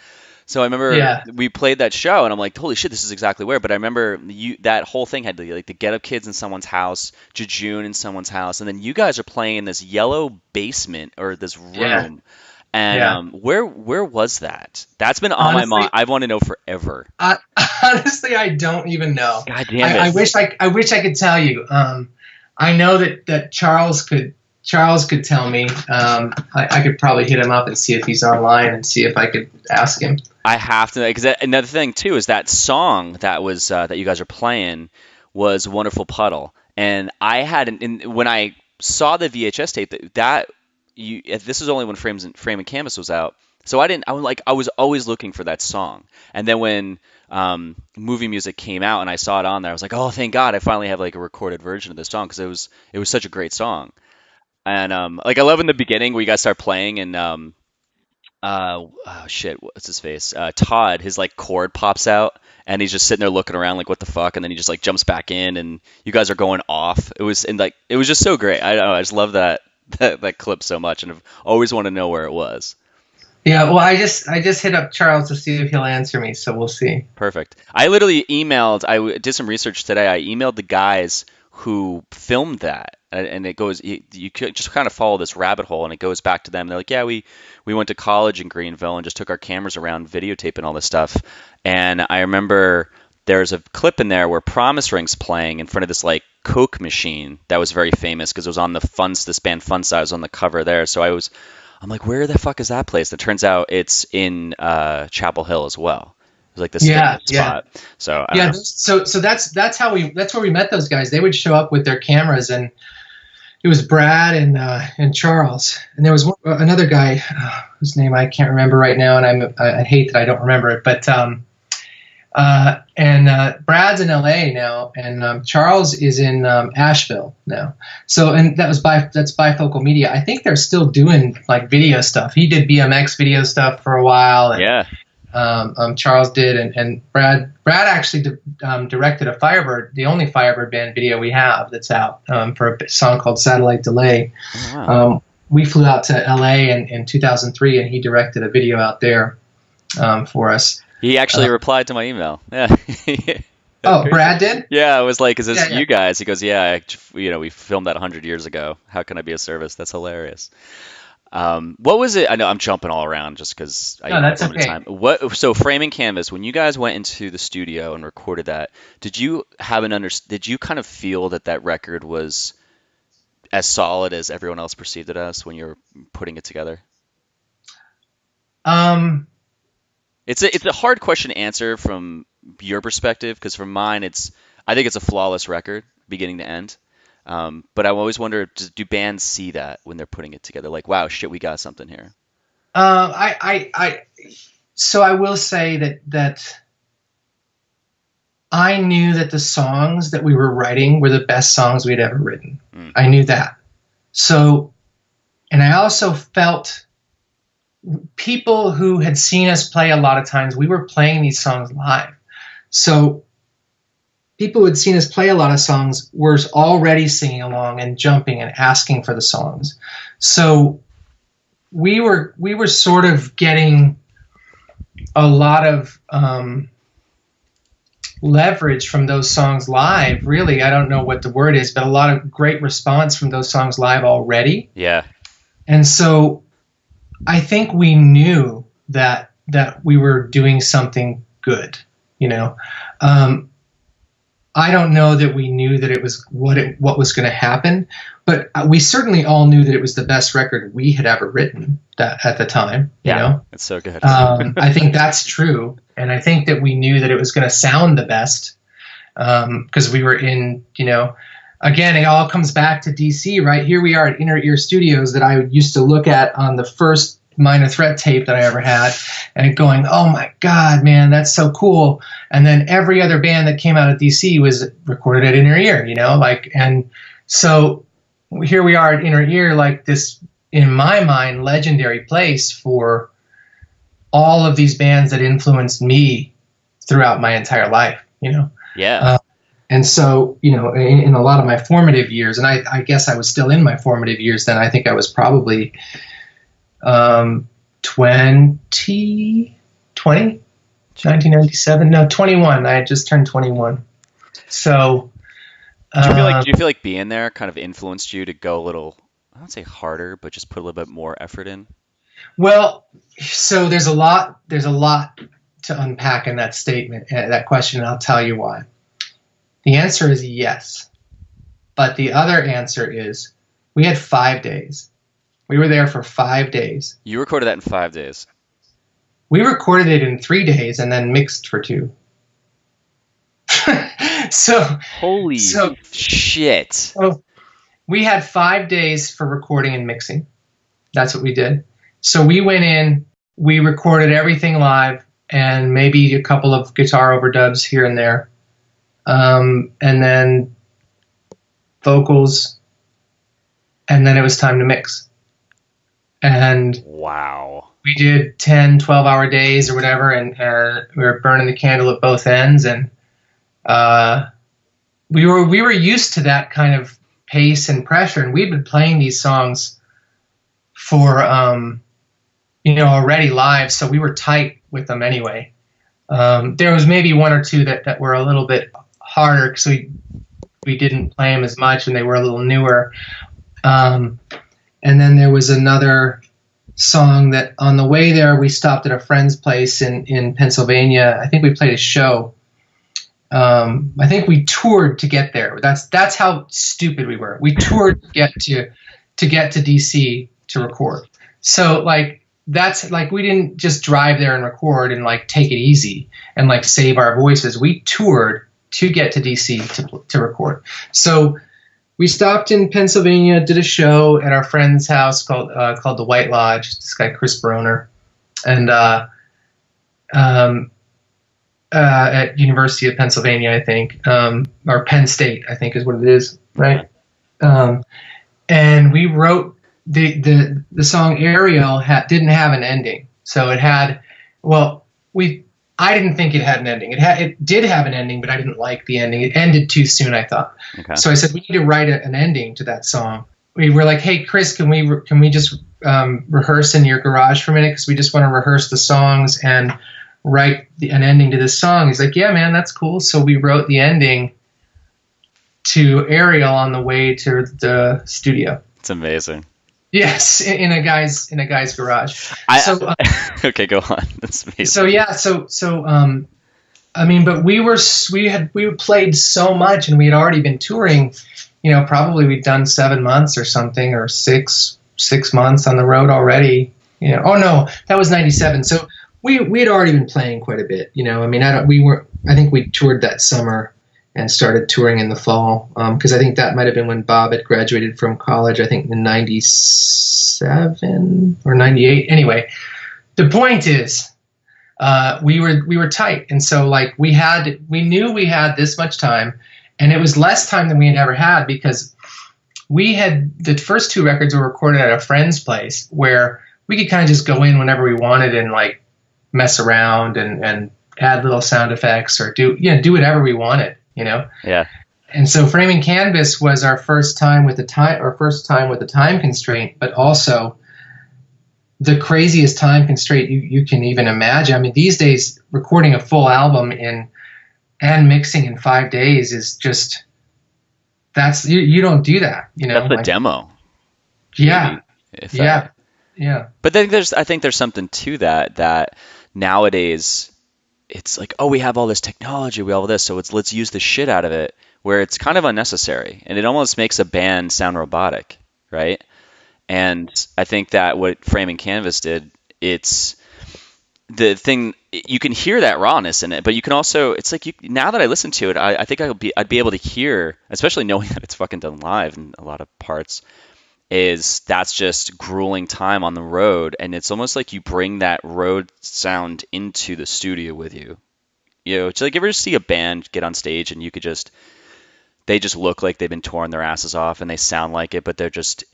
So I remember we played that show, and I'm like, holy shit, this is exactly where. But I remember that whole thing had the Get Up Kids in someone's house, Jejune in someone's house, and then you guys are playing in this yellow basement or this room. Yeah. And where was that? That's been on my mind. I want to know forever. Honestly, I don't even know. God damn it! I wish I could tell you. I know that Charles could tell me. I could probably hit him up and see if he's online and see if I could ask him. I have to, because another thing too is that song that was that you guys are playing was "Wonderful Puddle," and I had when I saw the VHS tape this is only when Frame and Canvas was out, so I was always looking for that song. And then when movie music came out and I saw it on there, I was like, oh, thank God, I finally have like a recorded version of this song, because it was such a great song. And I love in the beginning where you guys start playing and oh shit, what's his face? Todd, his like chord pops out and he's just sitting there looking around like what the fuck, and then he just like jumps back in and you guys are going off. It was just so great. I don't know, I just love that clip so much, and I've always wanted to know where it was. Yeah, well, I just hit up Charles to see if he'll answer me, so we'll see. Perfect. I literally I did some research today. I emailed the guys who filmed that, and it goes, you could just kind of follow this rabbit hole, and it goes back to them. They're like, yeah, we went to college in Greenville and just took our cameras around videotaping all this stuff. And I remember there's a clip in there where Promise Ring's playing in front of this like Coke machine that was very famous because it was on this band Fun Size on the cover there. So I'm like, where the fuck is that place? It turns out it's in Chapel Hill as well. It was like this spot. So so that's where we met those guys. They would show up with their cameras, and it was Brad and Charles, and there was another guy whose name I can't remember right now, and I hate that I don't remember it, but Brad's in LA now, and Charles is in Asheville now. So, and that's Bifocal Media. I think they're still doing like video stuff. He did BMX video stuff for a while. And, Charles did, and Brad actually directed a Firebird, the only Firebird band video we have that's out, for a song called Satellite Delay. Oh, wow. We flew out to LA in 2003, and he directed a video out there for us. He actually replied to my email. Yeah. Oh, Brad did? Yeah, I was like, is this you guys? He goes, yeah, we filmed that 100 years ago. How can I be of service? That's hilarious. What was it? I know I'm jumping all around just because I that's okay. Time. So Frame and Canvas, when you guys went into the studio and recorded that, did you did you kind of feel that record was as solid as everyone else perceived it as when you were putting it together? It's a hard question to answer from your perspective, because from mine, I think it's a flawless record, beginning to end. But I always wonder, do bands see that when they're putting it together? Like, wow, shit, we got something here. So I will say that I knew that the songs that we were writing were the best songs we'd ever written. I knew that. So, and I also felt people who had seen us play a lot of times, we were playing these songs live. So people who had seen us play a lot of songs were already singing along and jumping and asking for the songs. So we were sort of getting a lot of leverage from those songs live. Really, I don't know what the word is, but a lot of great response from those songs live already. Yeah. And so I think we knew that we were doing something good, you know. I don't know that we knew that it was what was going to happen, but we certainly all knew that it was the best record we had ever written at the time. You know, it's so good. I think that's true, and I think that we knew that it was going to sound the best because we were in, you know. Again, it all comes back to DC, right? Here we are at Inner Ear Studios that I used to look at on the first Minor Threat tape that I ever had and going, oh my God, man, that's so cool. And then every other band that came out of DC was recorded at Inner Ear, you know, like, and so here we are at Inner Ear, like this, in my mind, legendary place for all of these bands that influenced me throughout my entire life, you know? Yeah. And so, you know, in a lot of my formative years, and I guess I was still in my formative years then, I think I was probably 1997, no, 21. I had just turned 21. So, do you feel like being there kind of influenced you to go a little, I don't say harder, but just put a little bit more effort in? Well, so there's a lot to unpack in that statement, that question, and I'll tell you why. The answer is yes. But the other answer is we had 5 days. We were there for 5 days. You recorded that in 5 days. We recorded it in 3 days and then mixed for 2. Holy shit. So we had 5 days for recording and mixing. That's what we did. So we went in, we recorded everything live and maybe a couple of guitar overdubs here and there. And then vocals, and then it was time to mix. And wow, we did 10, 12-hour days or whatever, and we were burning the candle at both ends. And we were used to that kind of pace and pressure, and we'd been playing these songs for already live, so we were tight with them anyway. There was maybe one or two that were a little bit harder because we didn't play them as much and they were a little newer. And then there was another song that on the way there we stopped at a friend's place in Pennsylvania. I think we played a show. I think we toured to get there. That's how stupid we were. We toured to get to DC to record. So like that's like we didn't just drive there and record and like take it easy and like save our voices. We toured to get to DC to record. So we stopped in Pennsylvania, did a show at our friend's house called the White Lodge. This guy Chris Broner, and at University of Pennsylvania, I think, or Penn State, I think is what it is, right? And we wrote the song Ariel didn't have an ending, so it had I didn't think it had an ending. It did have an ending, but I didn't like the ending. It ended too soon, I thought. Okay. So I said, we need to write an ending to that song. We were like, hey, Chris, can we just rehearse in your garage for a minute? Because we just want to rehearse the songs and write an ending to this song. He's like, yeah, man, that's cool. So we wrote the ending to Ariel on the way to the studio. It's amazing. Yes, in a guy's garage. Okay, go on. That's amazing. So yeah, I mean, but we played so much, and we had already been touring. You know, probably we'd done 7 months or something, or six months on the road already. You know, oh no, that was 97. So we had already been playing quite a bit. You know, I mean, I think we toured that summer and started touring in the fall, because I think that might have been when Bob had graduated from college, I think in 97 or 98. Anyway, the point is, we were tight, and so like we knew we had this much time, and it was less time than we had ever had because we had the first 2 records were recorded at a friend's place where we could kind of just go in whenever we wanted and like mess around and add little sound effects or do whatever we wanted, Yeah. And so Framing Canvas was our first time with the time constraint, but also the craziest time constraint you can even imagine. I mean, these days recording a full album and mixing in 5 days is just, you don't do that, That's the demo. Yeah. Yeah. Yeah. But then I think there's something to that nowadays it's like, oh, we have all this technology, we have all this, so let's use the shit out of it, where it's kind of unnecessary and it almost makes a band sound robotic, right? And I think that what Framing Canvas did, it's the thing, you can hear that rawness in it, but you can also, it's like now that I listen to it, I think I'd be able to hear, especially knowing that it's fucking done live in a lot of parts, is that's just grueling time on the road, and it's almost like you bring that road sound into the studio with you. It's like, you ever see a band get on stage and they just look like they've been touring their asses off and they sound like it, but they're just,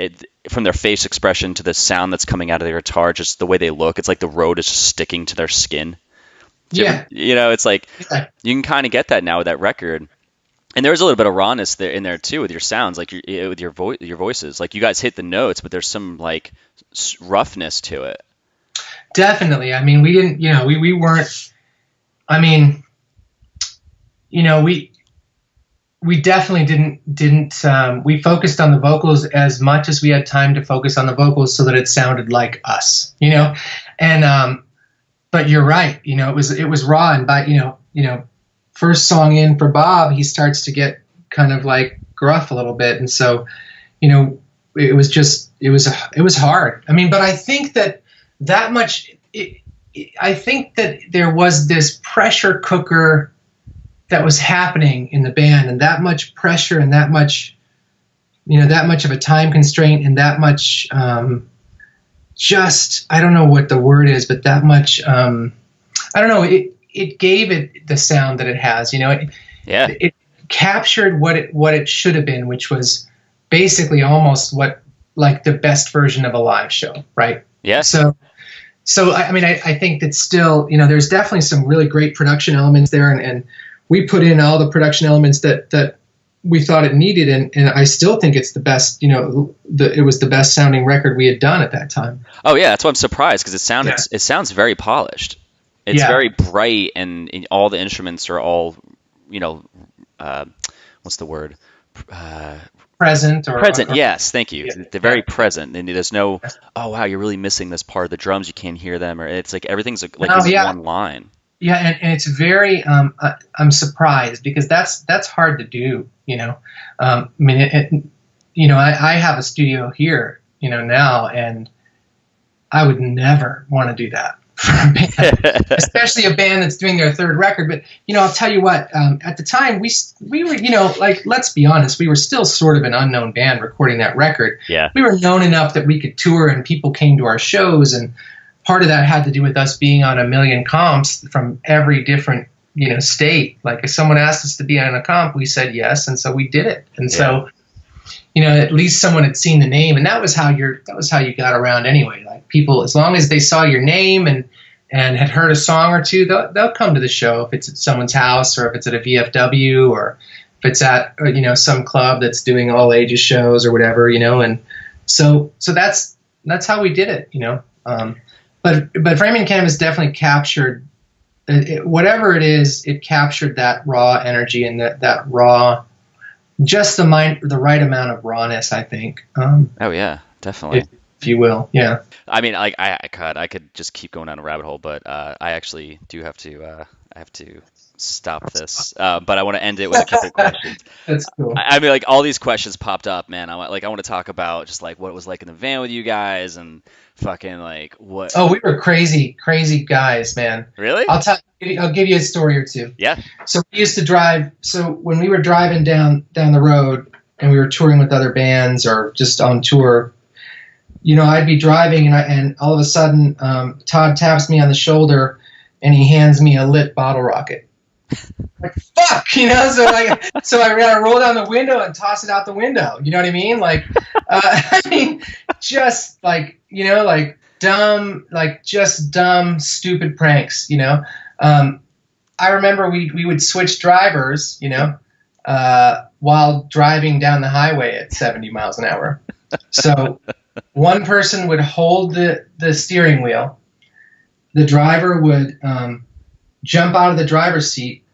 from their face expression to the sound that's coming out of their guitar, just the way they look, it's like the road is just sticking to their skin. Yeah. It's like, you can kind of get that now with that record. And there's a little bit of rawness in there too with your sounds, like with your voices. Like you guys hit the notes, but there's some like roughness to it. Definitely. I mean, we didn't, we weren't, I mean, we definitely didn't we focused on the vocals as much as we had time to focus on the vocals so that it sounded like us, and, but you're right. It was raw, and by, first song in for Bob, he starts to get kind of like gruff a little bit. And so, it was hard. I mean, but I think that I think that there was this pressure cooker that was happening in the band, and that much pressure and that much of a time constraint and that much, just, I don't know what the word is, but that much, I don't know. It gave it the sound that it has, it captured what it should have been, which was basically almost like the best version of a live show. Right. Yeah. So I mean, I think that still, there's definitely some really great production elements there, and we put in all the production elements that we thought it needed. And I still think it's the best, it was the best sounding record we had done at that time. Oh yeah. That's why I'm surprised. Cause it sounds very polished. It's very bright, and all the instruments are all, what's the word? Present. Yes, thank you. Yeah, They're very present, and there's no, oh wow, you're really missing this part of the drums. You can't hear them, or it's like everything's like in one line. Yeah, and it's very. I'm surprised because that's hard to do. I mean, I have a studio here, now, and I would never want to do that for a band, especially a band that's doing their 3rd record. But I'll tell you what. At the time, we were, like, let's be honest, we were still sort of an unknown band recording that record. Yeah, we were known enough that we could tour, and people came to our shows, and part of that had to do with us being on a million comps from every different state. Like if someone asked us to be on a comp, we said yes, and so we did it. And so at least someone had seen the name, and that was how you got around anyway. Like people, as long as they saw your name and had heard a song or two, they'll come to the show if it's at someone's house, or if it's at a VFW, or if it's at some club that's doing all ages shows or whatever, and so that's how we did it. But Framing Canvas definitely captured whatever it is. It captured that raw energy and that raw, just the right amount of rawness, I think. Oh yeah, definitely. If you will, yeah. I mean, like I could just keep going down a rabbit hole, but I actually do have to. I have to stop this, but I want to end it with a couple questions. That's cool. I mean, like all these questions popped up, man. I want to talk about just like what it was like in the van with you guys, and fucking like what. Oh, we were crazy guys, man. Really? I'll give you a story or two. Yeah. So we used to drive. So when we were driving down the road and we were touring with other bands or just on tour, I'd be driving and all of a sudden Todd taps me on the shoulder and he hands me a lit bottle rocket. Like, fuck, so I gotta roll down the window and toss it out the window. You know what I mean? Like, I mean, just like, like just dumb, stupid pranks, I remember we would switch drivers, while driving down the highway at 70 miles an hour. So one person would hold the steering wheel. The driver would jump out of the driver's seat,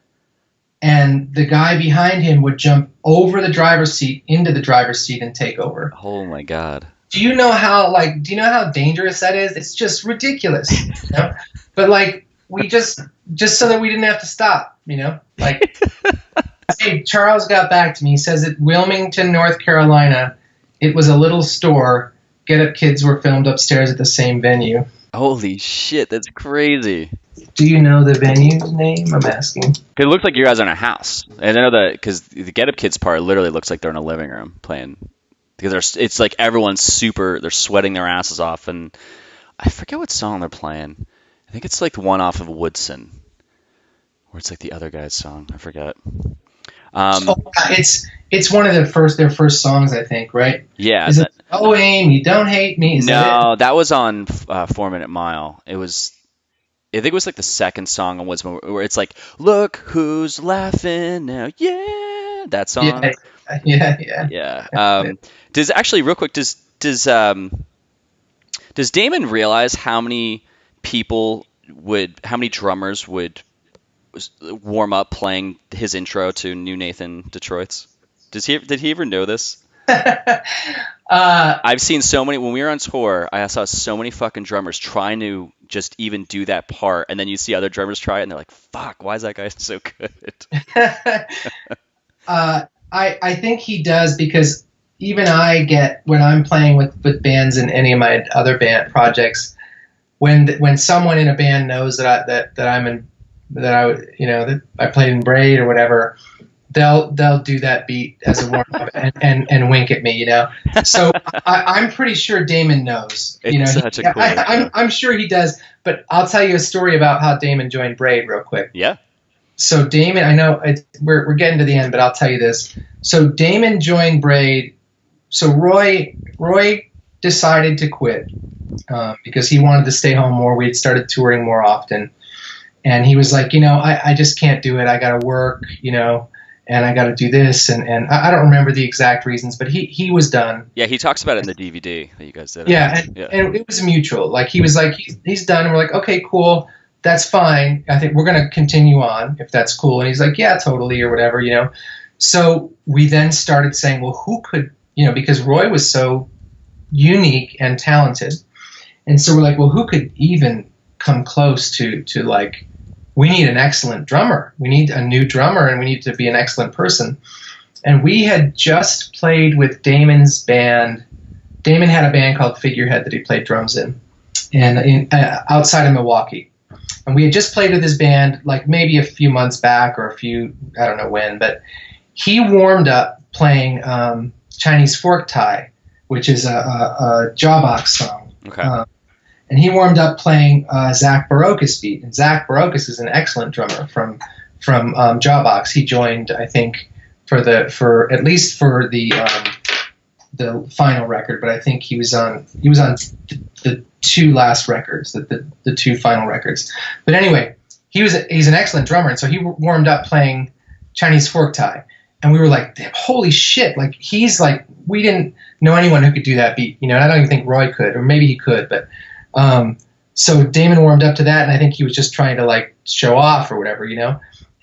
and the guy behind him would jump over the driver's seat into the driver's seat and take over. Oh my God. Do you know how dangerous that is? It's just ridiculous. But like, we just so that we didn't have to stop, like, hey, Charles got back to me. He says at Wilmington, North Carolina, it was a little store. Get Up Kids were filmed upstairs at the same venue. Holy shit, that's crazy. Do you know the venue's name? I'm asking. It looks like you guys are in a house. And I know that because the Get Up Kids part literally looks like they're in a living room playing. Because it's like everyone's they're sweating their asses off. And I forget what song they're playing. I think it's like the one off of Woodson. Or it's like the other guy's song. I forget. It's one of their first songs, I think, right? Yeah. Is it, oh, Amy, don't hate me? That was on 4 Minute Mile. I think it was like the second song on Woodson where it's like, look who's laughing now, yeah, that song. Yeah. Does actually real quick does Damon realize how many drummers would warm up playing his intro to New Nathan Detroit's? Did he ever know this? I've seen so many when we were on tour. I saw so many fucking drummers trying to just even do that part, and then you see other drummers try it, and they're like, "Fuck, why is that guy so good?" I think he does, because even I get, when I'm playing with bands in any of my other band projects, when someone in a band knows that I played in Braid or whatever, they'll do that beat as a warm up and wink at me, So I'm pretty sure Damon knows. It's such a cool I'm sure he does. But I'll tell you a story about how Damon joined Braid real quick. Yeah. So Damon, I know we're getting to the end, but I'll tell you this. So Damon joined Braid. So Roy decided to quit because he wanted to stay home more. We had started touring more often, and he was like, I just can't do it. I got to work, and I got to do this, and I don't remember the exact reasons, but he was done. Yeah, he talks about it in the DVD that you guys did. Yeah, and it was mutual. Like, he was like, he's done, and we're like, okay, cool, that's fine. I think we're going to continue on if that's cool. And he's like, yeah, totally, or whatever, So we then started saying, well, who could, because Roy was so unique and talented, and so we're like, well, who could even come close to like, we need an excellent drummer. We need a new drummer, and we need to be an excellent person. And we had just played with Damon's band. Damon had a band called Figurehead that he played drums in outside of Milwaukee. And we had just played with his band like maybe a few months back, or I don't know when, but he warmed up playing Chinese Fork Tie, which is a Jawbox song. Okay. And he warmed up playing Zach Barocas beat. And Zach Barocas is an excellent drummer from Jawbox. He joined, I think, for at least for the final record, but I think he was on the two last records, the two final records. But anyway, he's an excellent drummer, and so he warmed up playing Chinese Fork Tie, and we were like, holy shit! Like, he's like, we didn't know anyone who could do that beat, And I don't even think Roy could, or maybe he could, but. So Damon warmed up to that, and I think he was just trying to like show off or whatever,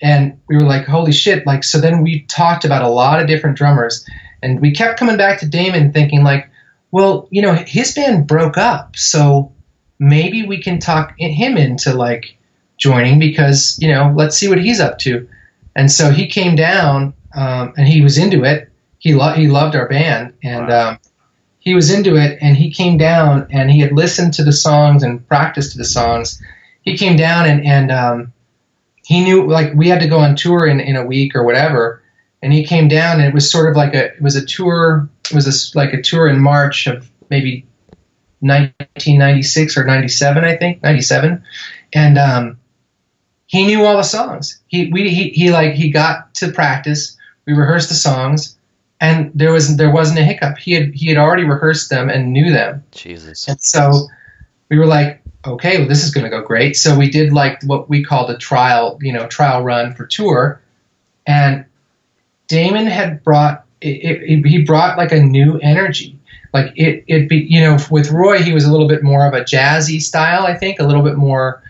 and we were like, holy shit. Like, so then we talked about a lot of different drummers, and we kept coming back to Damon thinking like, well, his band broke up, so maybe we can talk him into like joining, because, let's see what he's up to. And so he came down, and he was into it. He loved our band, and, wow. He was into it, and he came down, and he had listened to the songs and practiced to the songs. He came down, and he knew, like, we had to go on tour in a week or whatever, and he came down, and it was sort of like a tour in March of maybe 1996 or 97, I think, 97. And he knew all the songs. He got to practice. We rehearsed the songs, and there wasn't a hiccup. He had already rehearsed them and knew them. Jesus. And so we were like, okay, well, this is going to go great. So we did like what we called a trial run for tour, and Damon had brought he brought like a new energy. Like with Roy, he was a little bit more of a jazzy style, I think, a little bit more.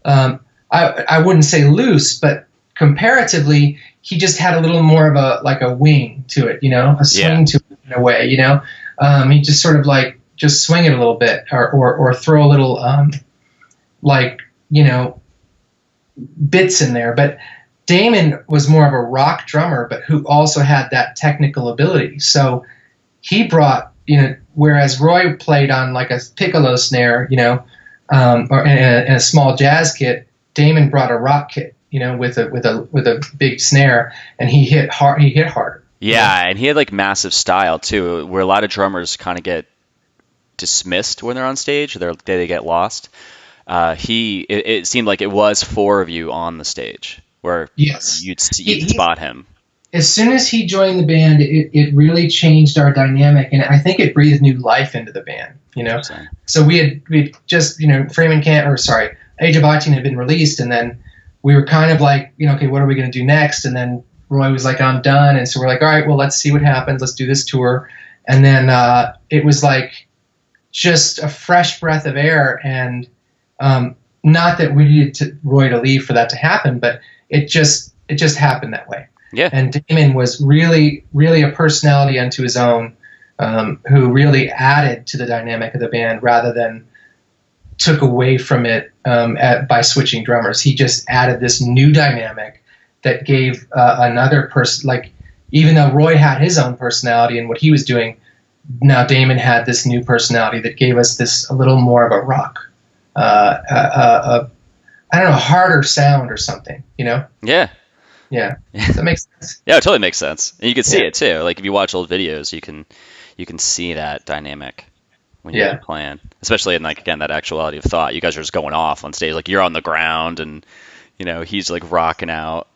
I wouldn't say loose, but comparatively, he just had a little more of a wing to it, a swing to it in a way, He just sort of like just swing it a little bit, or throw a little bits in there. But Damon was more of a rock drummer, but who also had that technical ability. So he brought, whereas Roy played on like a piccolo snare, or in a small jazz kit, Damon brought a rock kit, with a big snare, and he hit hard. He hit harder. Yeah, and he had like massive style too, where a lot of drummers kind of get dismissed when they're on stage. They get lost. It seemed like it was four of you on the stage, where yes, you'd spot him. As soon as he joined the band, it really changed our dynamic, and I think it breathed new life into the band. So we just Freeman Can't, or sorry, Age of Octane had been released, and then we were kind of like, okay, what are we going to do next? And then Roy was like, I'm done, and so we're like, all right, well, let's see what happens. Let's do this tour, and then it was like just a fresh breath of air, and not that we needed Roy to leave for that to happen, but it just happened that way. Yeah. And Damon was really, really a personality unto his own, who really added to the dynamic of the band rather than took away from it by switching drummers. He just added this new dynamic that gave another person, like, even though Roy had his own personality and what he was doing, now Damon had this new personality that gave us this a little more of a rock, I don't know, harder sound or something, Yeah. Yeah. Does that make sense? Yeah, it totally makes sense. And you can see it too. Like if you watch old videos, you can see that dynamic when you're playing. Especially in like, again, that actuality of thought. You guys are just going off on stage. Like you're on the ground and he's like rocking out.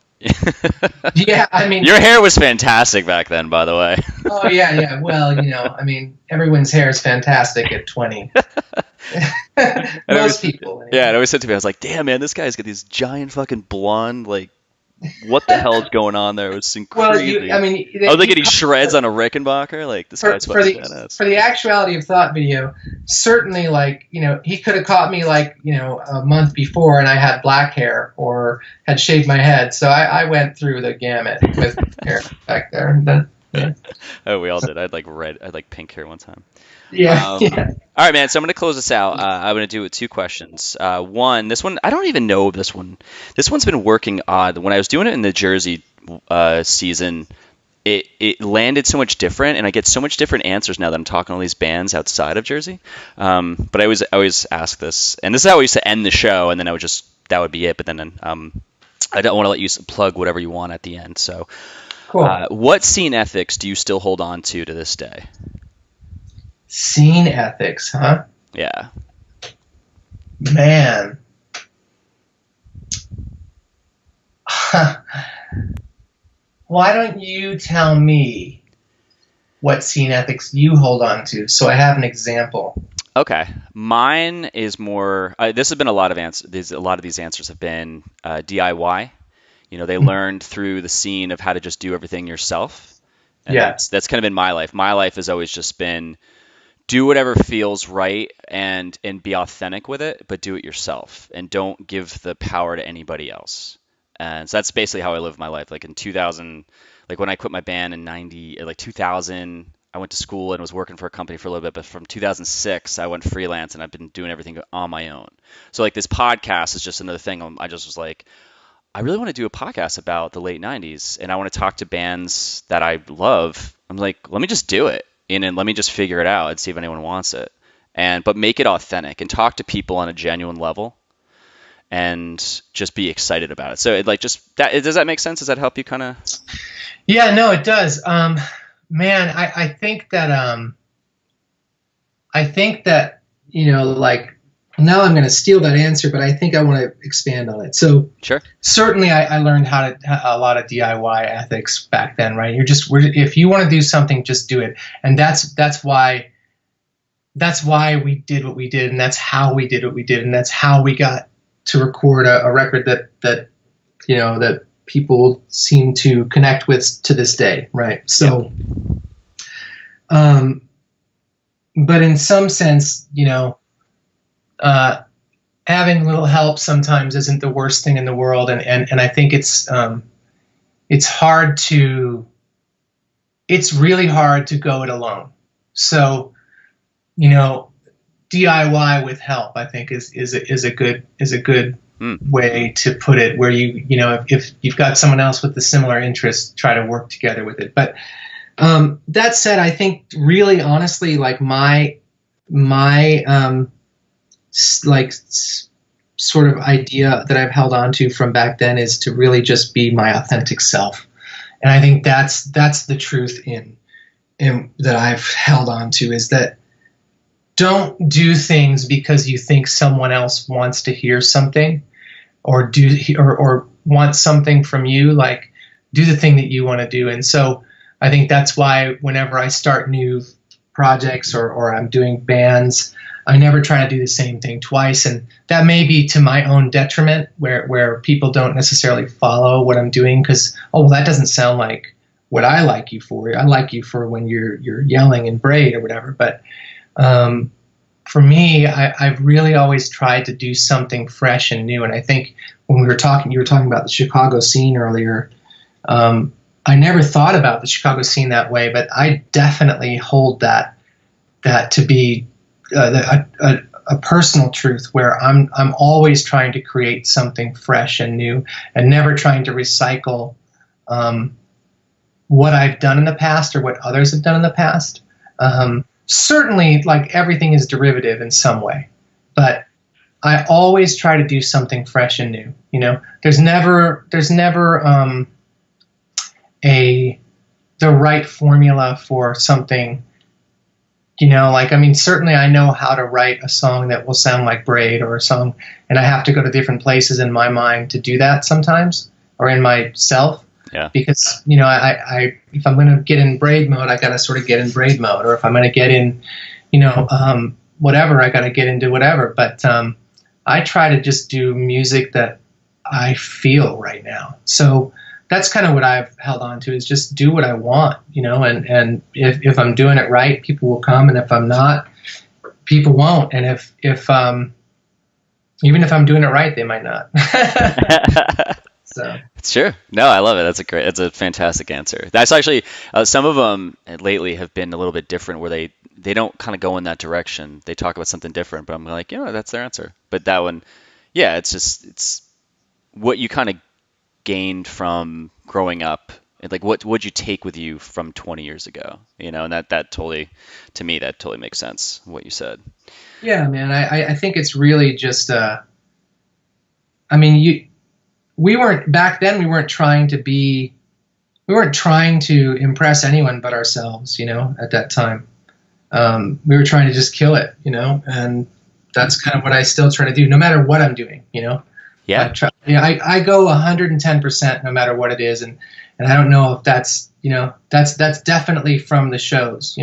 Yeah, I mean, your hair was fantastic back then, by the way. Oh yeah. Well, I mean, everyone's hair is fantastic at 20. Most people. Anyway. Yeah, it always said to me, I was like, damn man, this guy's got these giant fucking blonde, like, what the hell is going on there? It was crazy. Well, I was like getting shreds on a Rickenbacker. Like this guy's fucking badass. For the actuality of thought video, certainly, like, he could have caught me like, a month before and I had black hair or had shaved my head. So I went through the gamut with hair back there. Yeah. Oh, we all did. I had like red. I had like pink hair one time. Yeah. All right, man. So I'm going to close this out. I'm going to do it with two questions. This one, I don't even know this one. This one's been working odd. When I was doing it in the Jersey season, it landed so much different, and I get so much different answers now that I'm talking to all these bands outside of Jersey. But I always ask this, and this is how I used to end the show, and then that would be it. But then I don't want to let you plug whatever you want at the end. So, cool. What scene ethics do you still hold on to this day? Scene ethics, huh? Yeah. Man. Why don't you tell me what scene ethics you hold on to so I have an example? Okay. Mine is more this has been a lot of answers. A lot of these answers have been DIY. They learned through the scene of how to just do everything yourself. And that's kind of been my life. My life has always just been do whatever feels right and be authentic with it, but do it yourself and don't give the power to anybody else. And so that's basically how I live my life. Like in 2000, like when I quit my band in 2000, I went to school and was working for a company for a little bit, but from 2006, I went freelance and I've been doing everything on my own. So like this podcast is just another thing. I just was like, I really want to do a podcast about the late 90s and I want to talk to bands that I love. I'm like, let me just do it. And let me just figure it out and see if anyone wants it. But make it authentic and talk to people on a genuine level and just be excited about it. So does that make sense? Does that help you kind of? Yeah, no, it does. Man, I think that, like now I'm going to steal that answer, but I think I want to expand on it. So Sure. certainly I learned a lot of DIY ethics back then, right? If you want to do something, just do it. And that's why we did what we did, and that's how we did what we did, and that's how we got to record a record that people seem to connect with to this day, right? So, but in some sense, having a little help sometimes isn't the worst thing in the world, and I think it's really hard to go it alone. So, DIY with help, I think is a good way to put it, where if you've got someone else with a similar interest, try to work together with it. But that said, I think really honestly, like my sort of idea that I've held on to from back then is to really just be my authentic self. And I think that's the truth in that I've held on to, is that don't do things because you think someone else wants to hear something or want something from you. Like, do the thing that you want to do. And so I think that's why whenever I start new projects or I'm doing bands, I never try to do the same thing twice. And that may be to my own detriment, where people don't necessarily follow what I'm doing because, oh, well, that doesn't sound like what I like you for. I like you for when you're yelling in Braid or whatever. But for me, I've really always tried to do something fresh and new. And I think when you were talking about the Chicago scene earlier, I never thought about the Chicago scene that way, but I definitely hold that to be a personal truth, where I'm always trying to create something fresh and new, and never trying to recycle what I've done in the past or what others have done in the past. Certainly, like, everything is derivative in some way, but I always try to do something fresh and new. There's never the right formula for something. Certainly I know how to write a song that will sound like Braid or a song, and I have to go to different places in my mind to do that sometimes, or in myself. Yeah. Because, I if I'm going to get in Braid mode, I got to sort of get in Braid mode, or if I'm going to get in, whatever, I got to get into whatever. But I try to just do music that I feel right now. So that's kind of what I've held on to, is just do what I want, and if I'm doing it right, people will come, and if I'm not, people won't. And if even if I'm doing it right, they might not. So sure. No, I love it. That's a fantastic answer. That's actually some of them lately have been a little bit different, where they don't kind of go in that direction. They talk about something different, but I'm like, that's their answer. But that one, yeah, it's what you kind of gained from growing up, and like what would you take with you from 20 years ago, and that totally, to me, that totally makes sense, what you said. Yeah, man, I think it's really just we weren't back then, we weren't trying to impress anyone but ourselves, at that time. We were trying to just kill it, and that's kind of what I still try to do, no matter what I'm doing, Yeah. I go 110% no matter what it is. And I don't know if that's definitely from the shows,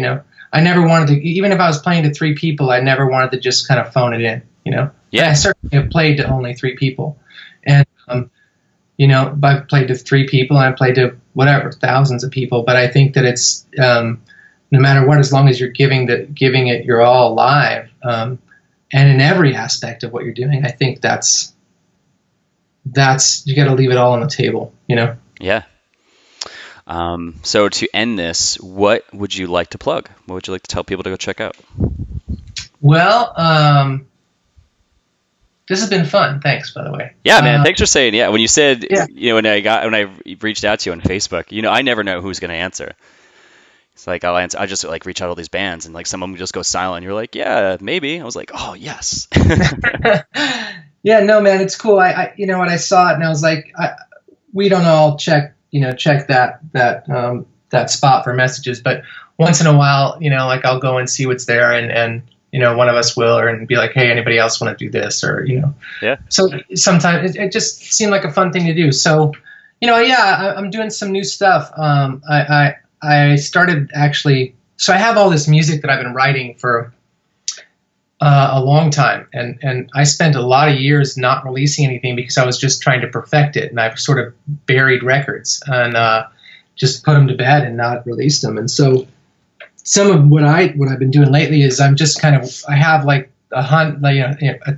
I never wanted to, even if I was playing to 3 people, I never wanted to just kind of phone it in, Yeah. And I certainly have played to only 3 people. And, I've played to 3 people, and I played to whatever, thousands of people. But I think that it's, no matter what, as long as you're giving it your all live, and in every aspect of what you're doing, I think that's you got to leave it all on the table, Yeah. So to end this, what would you like to plug? What would you like to tell people to go check out? Well, this has been fun. Thanks, by the way. Yeah, man. Thanks for saying. Yeah, when you said, when I reached out to you on Facebook, I never know who's going to answer. It's like I'll answer. I just like reach out to all these bands, and like some of them just go silent. You're like, yeah, maybe. I was like, oh yes. Yeah, no, man, it's cool. I when I saw it, and I was like, we don't all check that spot for messages, but once in a while, like I'll go and see what's there, and one of us will, and be like, hey, anybody else want to do this, or Yeah. So sometimes it just seemed like a fun thing to do. So I'm doing some new stuff. I started actually. So I have all this music that I've been writing for a long time, and I spent a lot of years not releasing anything because I was just trying to perfect it, and I've sort of buried records and just put them to bed and not released them. And so some of what I've been doing lately is I have like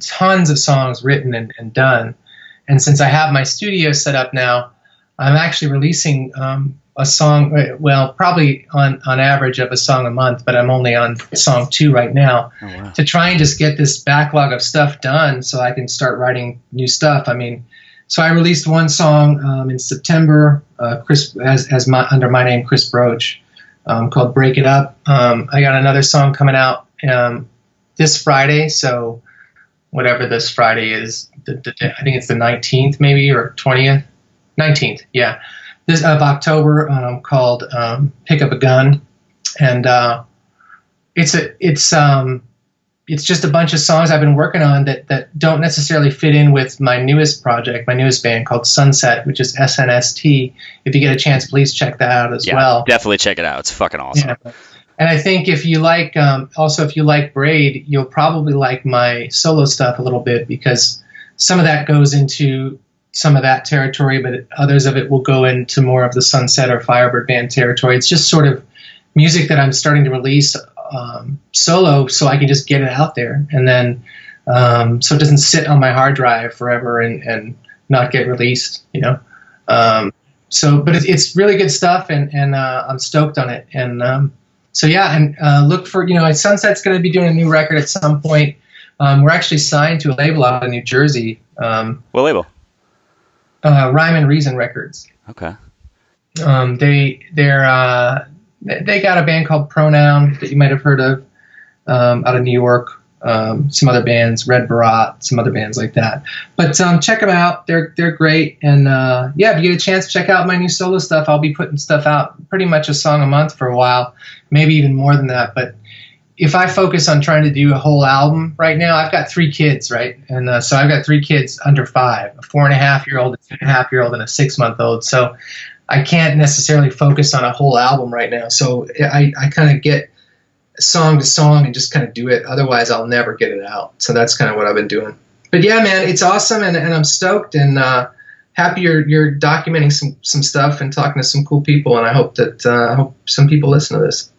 tons of songs written and done, and since I have my studio set up now, I'm actually releasing a song, well, probably on average of a song a month, but I'm only on song 2 right now. Oh, wow. To try and just get this backlog of stuff done so I can start writing new stuff. I mean, so I released one song in September, under my name, Chris Broach, called Break It Up. I got another song coming out this Friday, so whatever this Friday is, I think it's the 19th maybe, or 20th? 19th, yeah. This of October, called "Pick Up a Gun," and it's just a bunch of songs I've been working on that don't necessarily fit in with my newest project, my newest band called Sunset, which is SNST. If you get a chance, please check that out as well. Definitely check it out. It's fucking awesome. Yeah. And I think if you like, if you like Braid, you'll probably like my solo stuff a little bit, because some of that goes into some of that territory, but others of it will go into more of the Sunset or Firebird band territory. It's just sort of music that I'm starting to release solo, so I can just get it out there, and then so it doesn't sit on my hard drive forever and not get released, but it's really good stuff, and I'm stoked on it. And look for, Sunset's going to be doing a new record at some point. We're actually signed to a label out of New Jersey. What label? Rhyme and Reason Records. Okay. They got a band called Pronoun that you might have heard of, out of New York. Some other bands, Red Barat, some other bands like that. But check them out. They're great. And if you get a chance, check out my new solo stuff. I'll be putting stuff out pretty much a song a month for a while, maybe even more than that. But if I focus on trying to do a whole album right now, I've got 3 kids, right? And so I've got 3 kids under 5, a 4.5-year-old, a 2.5-year-old, and a 6-month-old. So I can't necessarily focus on a whole album right now. So I kind of get song to song and just kind of do it. Otherwise, I'll never get it out. So that's kind of what I've been doing. But yeah, man, it's awesome, and I'm stoked and happy you're documenting some stuff and talking to some cool people. And I hope that some people listen to this.